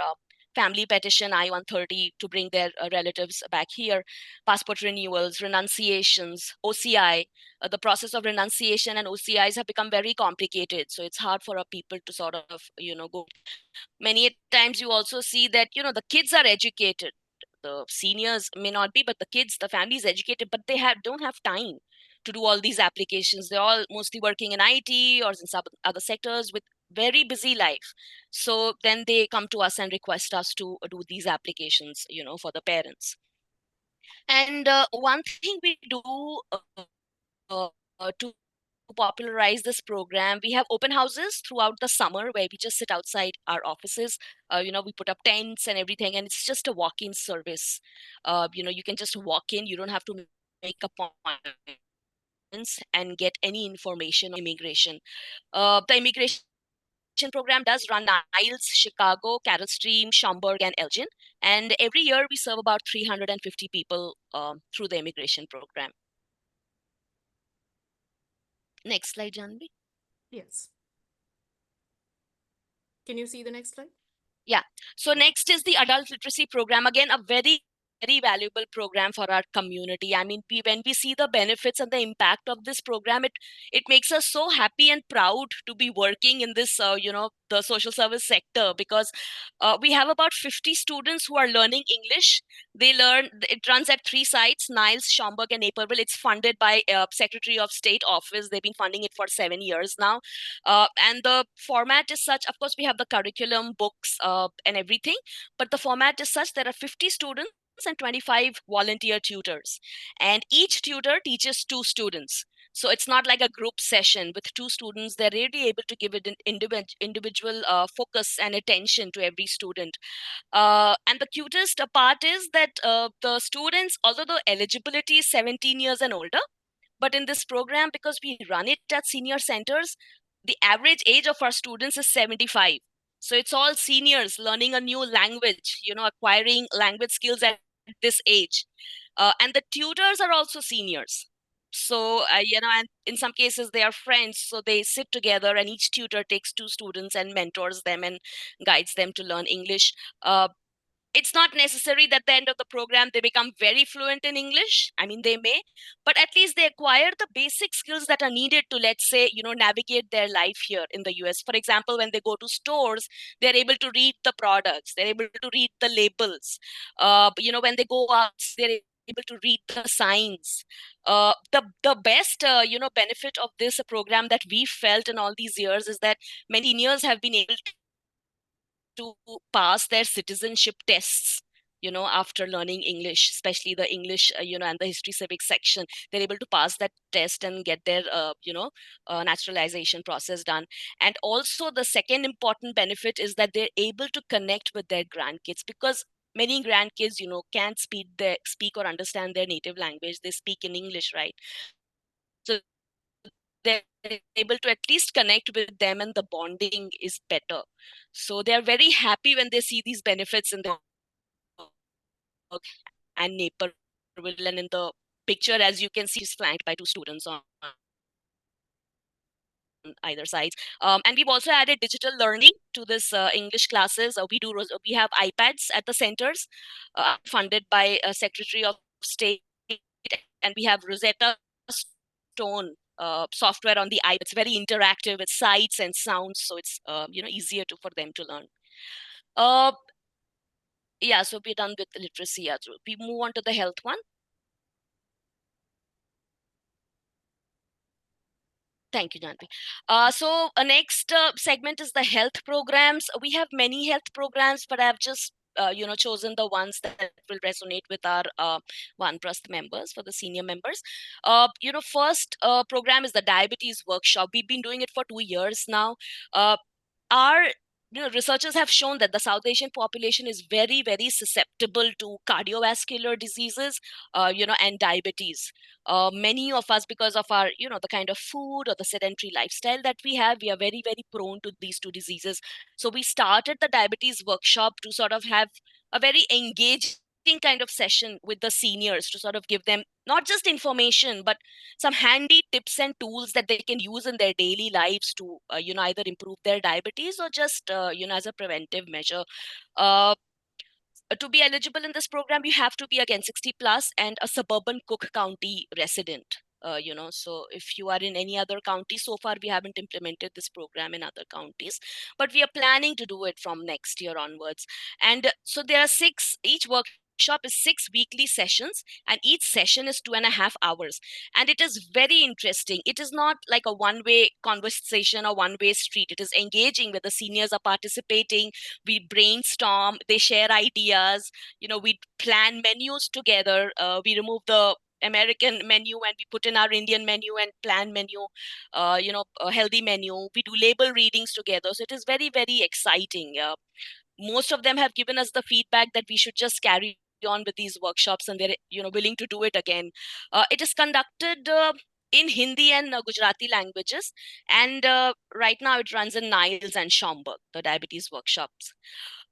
family petition I-130 to bring their relatives back here, passport renewals, renunciations, OCI. The process of renunciation and OCIs have become very complicated. So it's hard for our people to sort of, go. Many times you also see that, the kids are educated. The seniors may not be, but the kids, the family is educated, but they don't have time to do all these applications. They're all mostly working in IT or in some other sectors with very busy life. So then they come to us and request us to do these applications, for the parents. And one thing we do to popularize this program, we have open houses throughout the summer where we just sit outside our offices. We put up tents and everything, and it's just a walk-in service. You can just walk in. You don't have to make appointments and get any information on immigration. The immigration program does run Niles, Chicago, Carroll Stream, Schaumburg, and Elgin. And every year we serve about 350 people through the immigration program. Next slide, Janvi. Yes. Can you see the next slide? Yeah. So next is the adult literacy program. Again, a very valuable program for our community. I mean, when we see the benefits and the impact of this program, it makes us so happy and proud to be working in this, the social service sector, because we have about 50 students who are learning English. It runs at 3 sites, Niles, Schaumburg, and Naperville. It's funded by Secretary of State office. They've been funding it for 7 years now. And the format is such, of course, we have the curriculum, books, and everything, but the format is such, there are 50 students and 25 volunteer tutors, and each tutor teaches 2 students. So it's not like a group session with 2 students. They're really able to give it an individual focus and attention to every student. And the cutest part is that the students, although the eligibility is 17 years and older, but in this program, because we run it at senior centers, the average age of our students is 75. So it's all seniors learning a new language, acquiring language skills at this age. And the tutors are also seniors. So, and in some cases they are friends. So they sit together and each tutor takes 2 students and mentors them and guides them to learn English. It's not necessary that at the end of the program they become very fluent in English. I mean, they may, but at least they acquire the basic skills that are needed to, let's say, navigate their life here in the US. For example, when they go to stores, they're able to read the products, they're able to read the labels. When they go out, they're able to read the signs. The best benefit of this program that we felt in all these years is that many seniors have been able to pass their citizenship tests, after learning English, especially the English, and the history civics section. They're able to pass that test and get their, naturalization process done. And also the second important benefit is that they're able to connect with their grandkids, because many grandkids, can't speak or understand their native language. They speak in English, right? So they're able to at least connect with them and the bonding is better. So they're very happy when they see these benefits in their work. and Naperville. And in the picture, as you can see, is flanked by two students on either sides. And we've also added digital learning to this English classes. We have iPads at the centers, funded by Secretary of State, and we have Rosetta Stone software on the iPad. It's very interactive with sights and sounds, so it's easier for them to learn. Yeah, so we're done with literacy. Yeah, so we move on to the health one. Thank you, Janvi. So next segment is the health programs. We have many health programs, but I've just chosen the ones that will resonate with our Vanaprastha members, for the senior members. First program is the diabetes workshop. We've been doing it for 2 years now. Our researchers have shown that the South Asian population is very, very susceptible to cardiovascular diseases, and diabetes. Many of us, because of our, the kind of food or the sedentary lifestyle that we have, we are very, very prone to these two diseases. So we started the diabetes workshop to sort of have a very engaging kind of session with the seniors, to sort of give them not just information, but some handy tips and tools that they can use in their daily lives to, either improve their diabetes or just, as a preventive measure. To be eligible in this program, you have to be again 60 plus and a suburban Cook County resident. So if you are in any other county, so far we haven't implemented this program in other counties, but we are planning to do it from next year onwards. And so there are each workshop is 6 weekly sessions, and each session is 2.5 hours. And it is very interesting. It is not like a one-way conversation or one-way street. It is engaging, where the seniors are participating. We brainstorm, they share ideas, we plan menus together. We remove the American menu and we put in our Indian menu and plan menu, a healthy menu. We do label readings together. So it is very, very exciting. Most of them have given us the feedback that we should just carry on with these workshops, and they're willing to do it again. It is conducted in Hindi and Gujarati languages, and right now it runs in Niles and Schaumburg, the diabetes workshops.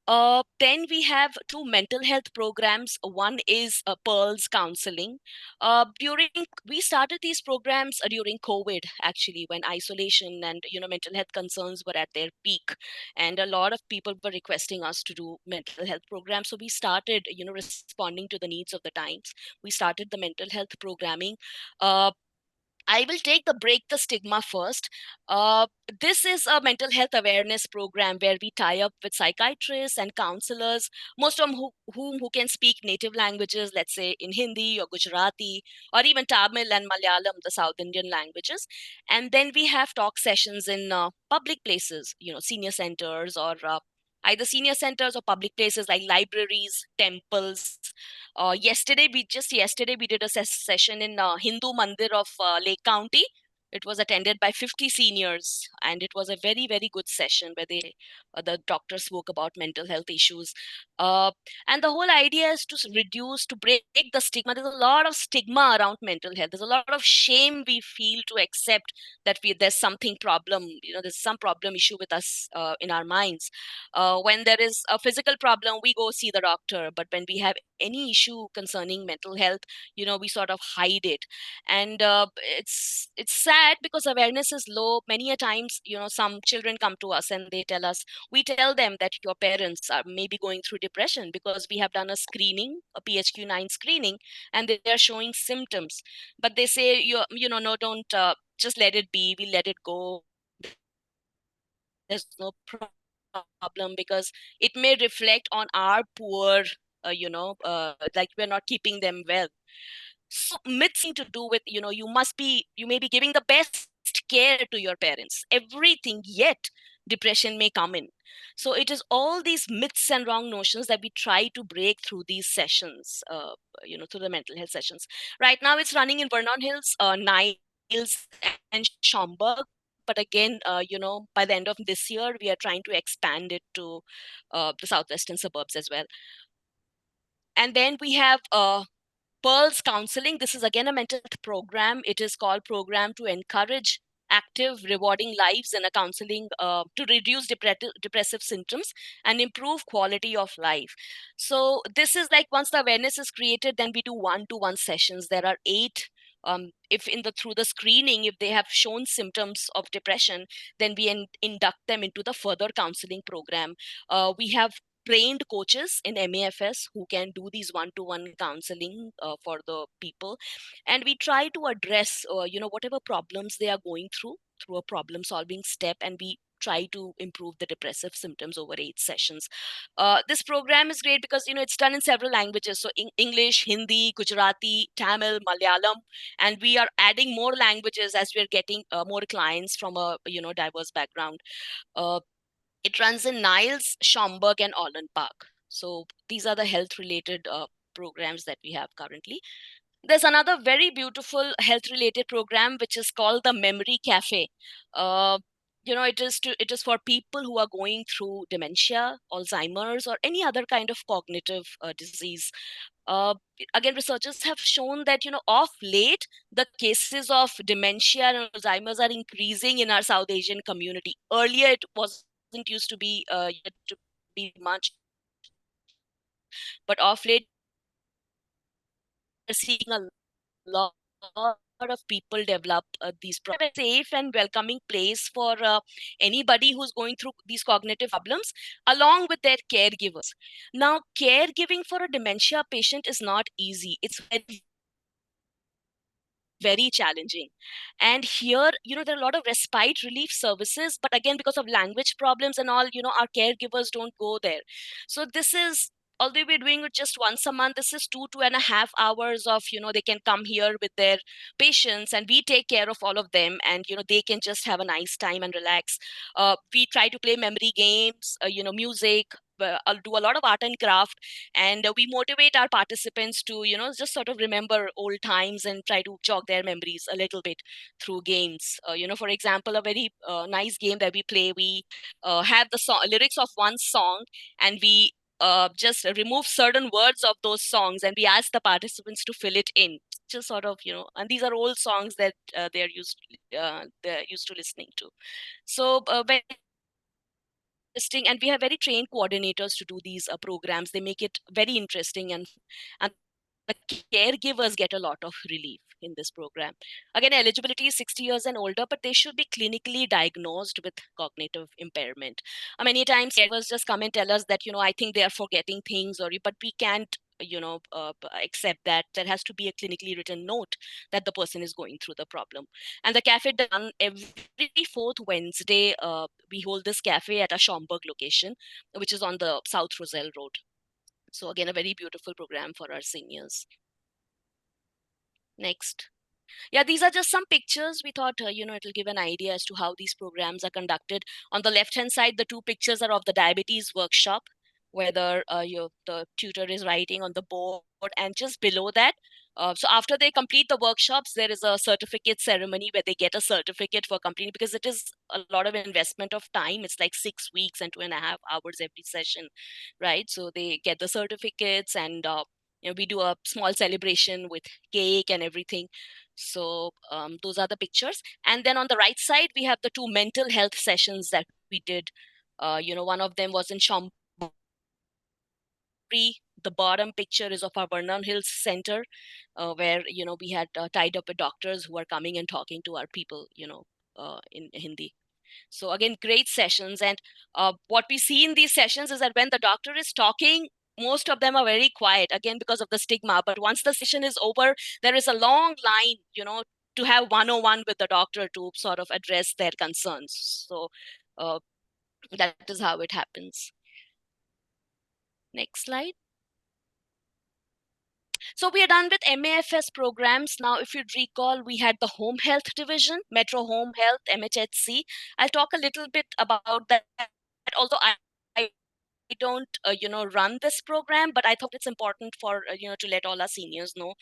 Then we have 2 mental health programs. One is Pearls Counseling. We started these programs during COVID, actually, when isolation and mental health concerns were at their peak, and a lot of people were requesting us to do mental health programs. So we started, responding to the needs of the times. We started the mental health programming. I will take the Break the Stigma first. This is a mental health awareness program where we tie up with psychiatrists and counselors, most of whom who can speak native languages, let's say in Hindi or Gujarati, or even Tamil and Malayalam, the South Indian languages. And then we have talk sessions in public places, senior centers, or either senior centers or public places like libraries, temples. Yesterday we did a session in Hindu Mandir of Lake County. It was attended by 50 seniors, and it was a very, very good session where the doctor spoke about mental health issues. And the whole idea is to break the stigma. There's a lot of stigma around mental health. There's a lot of shame we feel to accept that there's something problem. There's some problem issue with us in our minds. When there is a physical problem, we go see the doctor. But when we have any issue concerning mental health, we sort of hide it. And it's sad because awareness is low. Many a times, some children come to us and they tell us, we tell them that your parents are maybe going through depression because we have done a screening, a PHQ-9 screening, and they're showing symptoms. But they say, no, don't just let it be. We let it go. There's no problem, because it may reflect on our poor, like we're not keeping them well. So myths to do with, you may be giving the best care to your parents, everything, yet depression may come in. So it is all these myths and wrong notions that we try to break through these sessions, through the mental health sessions. Right now it's running in Vernon Hills, Niles and Schaumburg. But again, by the end of this year, we are trying to expand it to the southwestern suburbs as well. And then we have Pearls Counseling. This is again a mental health program. It is called Program to Encourage active, rewarding lives in a counseling to reduce depressive symptoms and improve quality of life. So this is like once the awareness is created, then we do one-to-one sessions. There are 8. If through the screening, if they have shown symptoms of depression, then we induct them into the further counseling program. We have trained coaches in MAFS who can do these one-to-one counseling for the people, and we try to address whatever problems they are going through a problem solving step, and we try to improve the depressive symptoms over 8 sessions. This program is great because it's done in several languages, so English, Hindi, Gujarati, Tamil, Malayalam, and we are adding more languages as we are getting more clients from a diverse background. It runs in Niles, Schaumburg, and Orland Park. So these are the health related programs that we have currently. There's another very beautiful health related program which is called the Memory Cafe. It is for people who are going through dementia, Alzheimer's, or any other kind of cognitive disease. Uh, Again, researchers have shown that of late the cases of dementia and Alzheimer's are increasing in our South Asian community. Earlier, it wasn't used to be much, but of late we're seeing a lot of people develop these problems. Safe and welcoming place for anybody who's going through these cognitive problems, along with their caregivers. Now, caregiving for a dementia patient is not easy. It's very challenging. And here, there are a lot of respite relief services, but again, because of language problems and all, our caregivers don't go there. So this is, although we're doing it just once a month, this is 2.5 hours of, they can come here with their patients and we take care of all of them, and, they can just have a nice time and relax. We try to play memory games, music, do a lot of art and craft, and we motivate our participants to just sort of remember old times and try to jog their memories a little bit through games. For example, a very nice game that we play, we have the lyrics of one song, and we just remove certain words of those songs, and we ask the participants to fill it in, just sort of and these are old songs that they're used to listening to. So very interesting, and we have very trained coordinators to do these programs. They make it very interesting, and the caregivers get a lot of relief in this program. Again, eligibility is 60 years and older, but they should be clinically diagnosed with cognitive impairment. Many times caregivers just come and tell us that I think they are forgetting things, but we can't accept that. There has to be a clinically written note that the person is going through the problem. And the cafe done every 4th Wednesday. We hold this cafe at a Schaumburg location, which is on the South Roselle Road. So again, a very beautiful program for our seniors. Next. Yeah, these are just some pictures. We thought, it'll give an idea as to how these programs are conducted. On the left-hand side, the 2 pictures are of the diabetes workshop, where the tutor is writing on the board, and just below that, so after they complete the workshops, there is a certificate ceremony where they get a certificate for completing, because it is a lot of investment of time. It's like 6 weeks and 2.5 hours every session, right? So they get the certificates, and we do a small celebration with cake and everything. So those are the pictures. And then on the right side, we have the 2 mental health sessions that we did. One of them was in Chambri. The bottom picture is of our Vernon Hills Center, where we had tied up with doctors who are coming and talking to our people, in Hindi. So again, great sessions. And what we see in these sessions is that when the doctor is talking, most of them are very quiet, again, because of the stigma. But once the session is over, there is a long line, to have 101 with the doctor to sort of address their concerns. So that is how it happens. Next slide. So we are done with MAFS programs. Now, if you'd recall, we had the Home Health Division, Metro Home Health, MHHC. I'll talk a little bit about that, although I don't, run this program, but I thought it's important for, to let all our seniors know.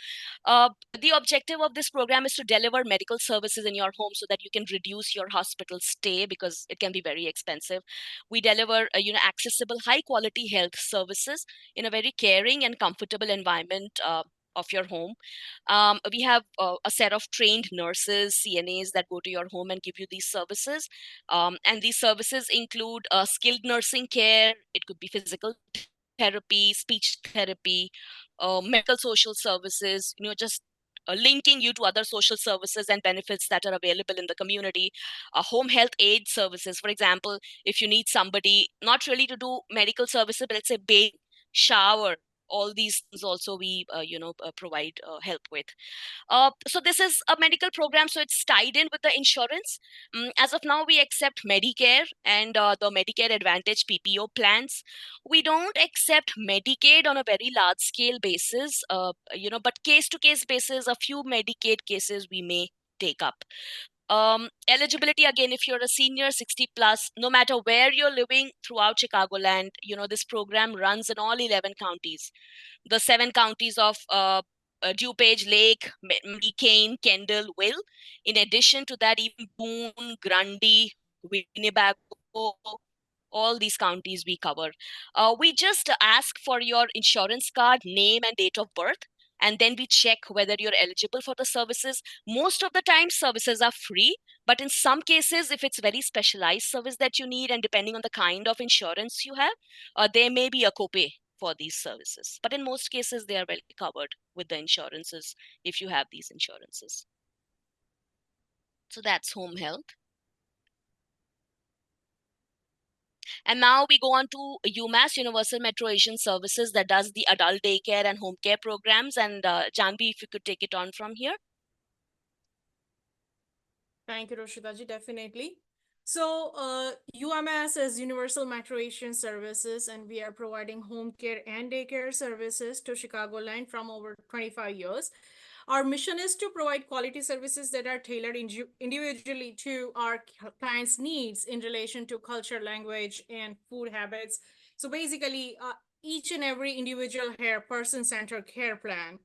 The objective of this program is to deliver medical services in your home so that you can reduce your hospital stay, because it can be very expensive. We deliver, accessible, high quality health services in a very caring and comfortable environment. of your home. We have a set of trained nurses, CNAs that go to your home and give you these services. And these services include skilled nursing care. It could be physical therapy, speech therapy, medical social services, just linking you to other social services and benefits that are available in the community. Home health aid services, for example, if you need somebody not really to do medical services, but let's say bathe, shower, all these things also we provide help with. So this is a medical program, so it's tied in with the insurance. As of now, we accept Medicare and the Medicare Advantage PPO plans. We don't accept Medicaid on a very large scale basis, but case to case basis, a few Medicaid cases we may take up. Eligibility, again, if you're a senior 60 plus, no matter where you're living throughout Chicagoland, this program runs in all 11 counties. The 7 counties of DuPage, Lake, McCain, Kendall, Will. In addition to that, even Boone, Grundy, Winnebago, all these counties we cover. We just ask for your insurance card, name, and date of birth, and then we check whether you're eligible for the services. Most of the time, services are free, but in some cases, if it's very specialized service that you need, and depending on the kind of insurance you have, there may be a copay for these services. But in most cases, they are well covered with the insurances if you have these insurances. So that's home health. And now we go on to UMass, Universal Metro Asian Services, that does the adult daycare and home care programs. And Janvi, if you could take it on from here. Thank you, Roshita ji, definitely. So UMS is Universal Metro Asian Services, and we are providing home care and daycare services to Chicagoland from over 25 years. Our mission is to provide quality services that are tailored individually to our clients' needs in relation to culture, language, and food habits. So basically, each and every individual person-centered care plan.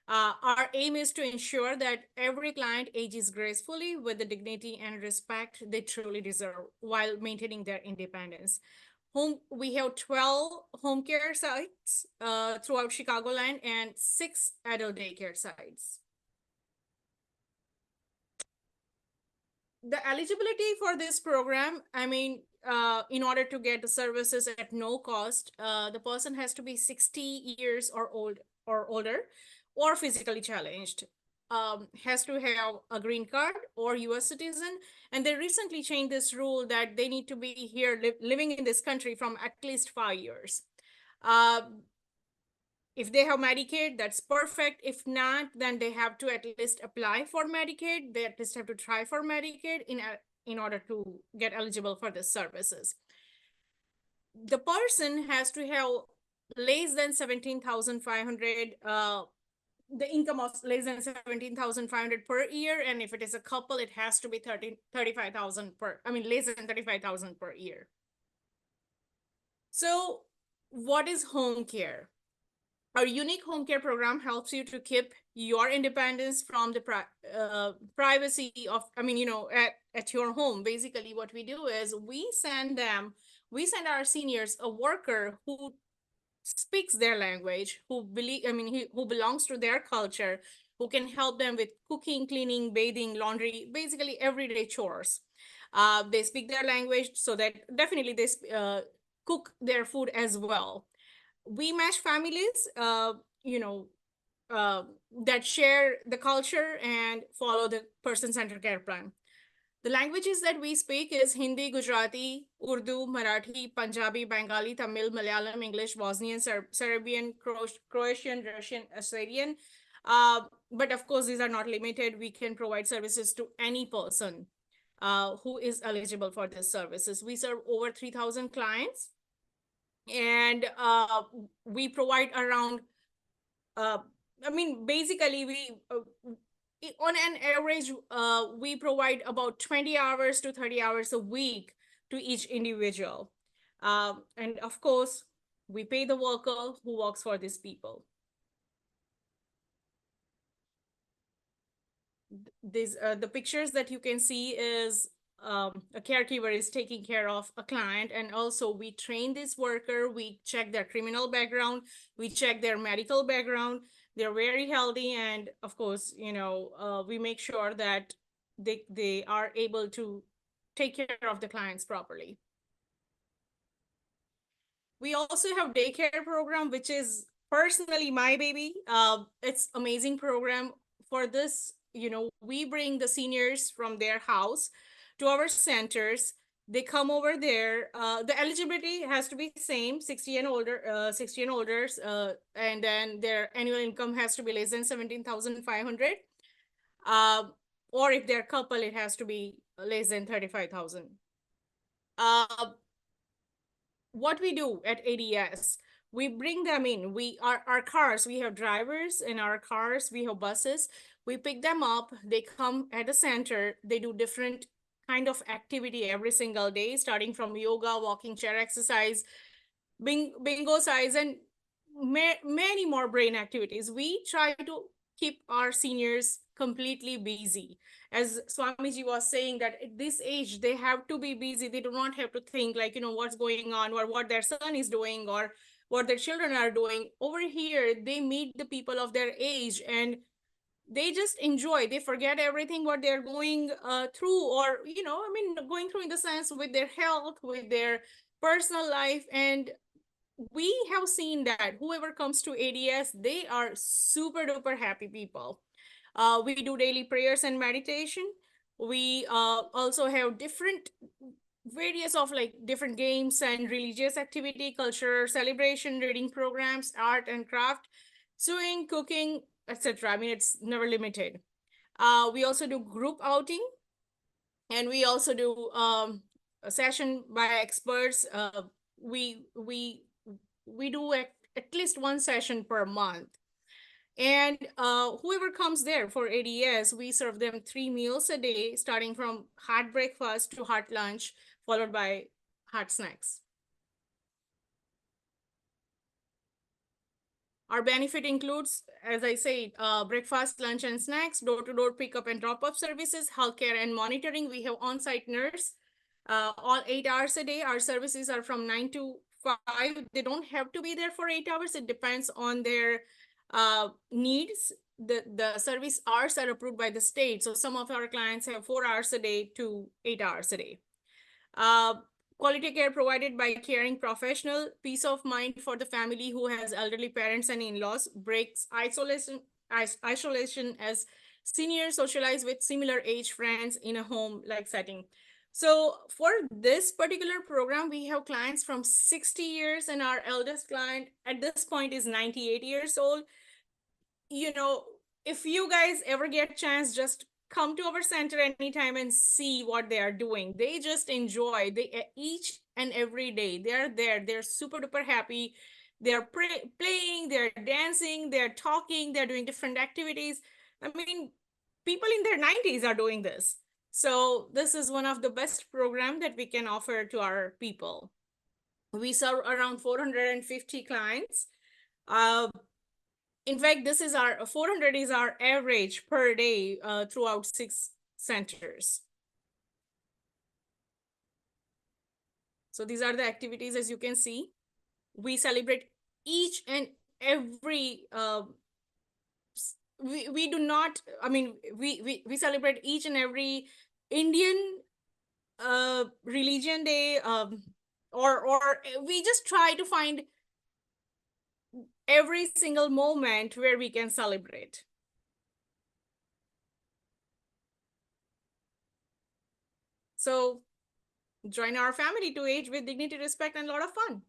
Our aim is to ensure that every client ages gracefully with the dignity and respect they truly deserve while maintaining their independence. We have 12 home care sites throughout Chicagoland and 6 adult daycare sites. The eligibility for this program, in order to get the services at no cost, the person has to be 60 years or older, or physically challenged, has to have a green card or US citizen. And they recently changed this rule that they need to be here living in this country from at least 5 years. If they have Medicaid, that's perfect. If not, then they have to at least apply for Medicaid. They at least have to try for Medicaid in order to get eligible for the services. The person has to have less than 17,500, the income of less than 17,500 per year. And if it is a couple, it has to be 35,000 less than 35,000 per year. So what is home care? Our unique home care program helps you to keep your independence from the privacy of, at your home. Basically, what we do is we send our seniors a worker who speaks their language, who belongs to their culture, who can help them with cooking, cleaning, bathing, laundry, basically everyday chores. They speak their language, so that definitely they cook their food as well. We match families, that share the culture and follow the person-centered care plan. The languages that we speak is Hindi, Gujarati, Urdu, Marathi, Punjabi, Bengali, Tamil, Malayalam, English, Bosnian, Serbian, Croatian, Russian, Assyrian. But of course, these are not limited. We can provide services to any person who is eligible for these services. We serve over 3,000 clients. And we provide around, basically we, on an average, we provide about 20 hours to 30 hours a week to each individual. And of course, we pay the worker who works for these people. The pictures that you can see is a caregiver is taking care of a client, and also we train this worker, we check their criminal background, we check their medical background, They're very healthy, and of course, we make sure that they are able to take care of the clients properly. We also have daycare program, which is personally my baby. It's amazing program. For this, we bring the seniors from their house to our centers. They come over there. The eligibility has to be same, 60 and older, and then their annual income has to be less than 17,500. Or if they're couple, it has to be less than 35,000. What we do at ADS, we bring them in. Our cars, we have drivers in our cars, we have buses. We pick them up, they come at the center, they do different kind of activity every single day, starting from yoga, walking chair exercise, bingo size, and many more brain activities. We try to keep our seniors completely busy. As Swamiji was saying, that at this age, they have to be busy. They do not have to think like, what's going on or what their son is doing or what their children are doing. Over here, they meet the people of their age and they just enjoy. They forget everything what they're going through, or, going through in the sense with their health, with their personal life. And we have seen that whoever comes to ADS, they are super duper happy people. We do daily prayers and meditation. We also have various of like different games and religious activity, culture, celebration, reading programs, art and craft, sewing, cooking, etc. I mean, it's never limited. We also do group outing, and we also do a session by experts. We do at least one session per month. And whoever comes there for ADS, we serve them 3 meals a day, starting from hot breakfast to hot lunch, followed by hot snacks. Our benefit includes, as I said, breakfast, lunch, and snacks, door-to-door pickup and drop-off services, healthcare and monitoring. We have on-site nurse, all 8 hours a day. Our services are from 9 to 5. They don't have to be there for 8 hours. It depends on their needs. The service hours are approved by the state. So some of our clients have 4 hours a day to 8 hours a day. Quality care provided by caring professional, peace of mind for the family who has elderly parents and in-laws, breaks isolation as seniors socialize with similar age friends in a home-like setting. So for this particular program, we have clients from 60 years, and our eldest client at this point is 98 years old. If you guys ever get a chance, just come to our center anytime and see what they are doing. They just enjoy. They each and every day they're there. They're super duper happy. They're playing, they're dancing, they're talking, they're doing different activities. I mean, people in their 90s are doing this. So this is one of the best programs that we can offer to our people. We serve around 450 clients. In fact, this is our 400 is our average per day throughout 6 centers. So these are the activities, as you can see. We celebrate each and every, we do not, I mean, we celebrate each and every Indian religion day, or we just try to find every single moment where we can celebrate. So join our family to age with dignity, respect, and a lot of fun.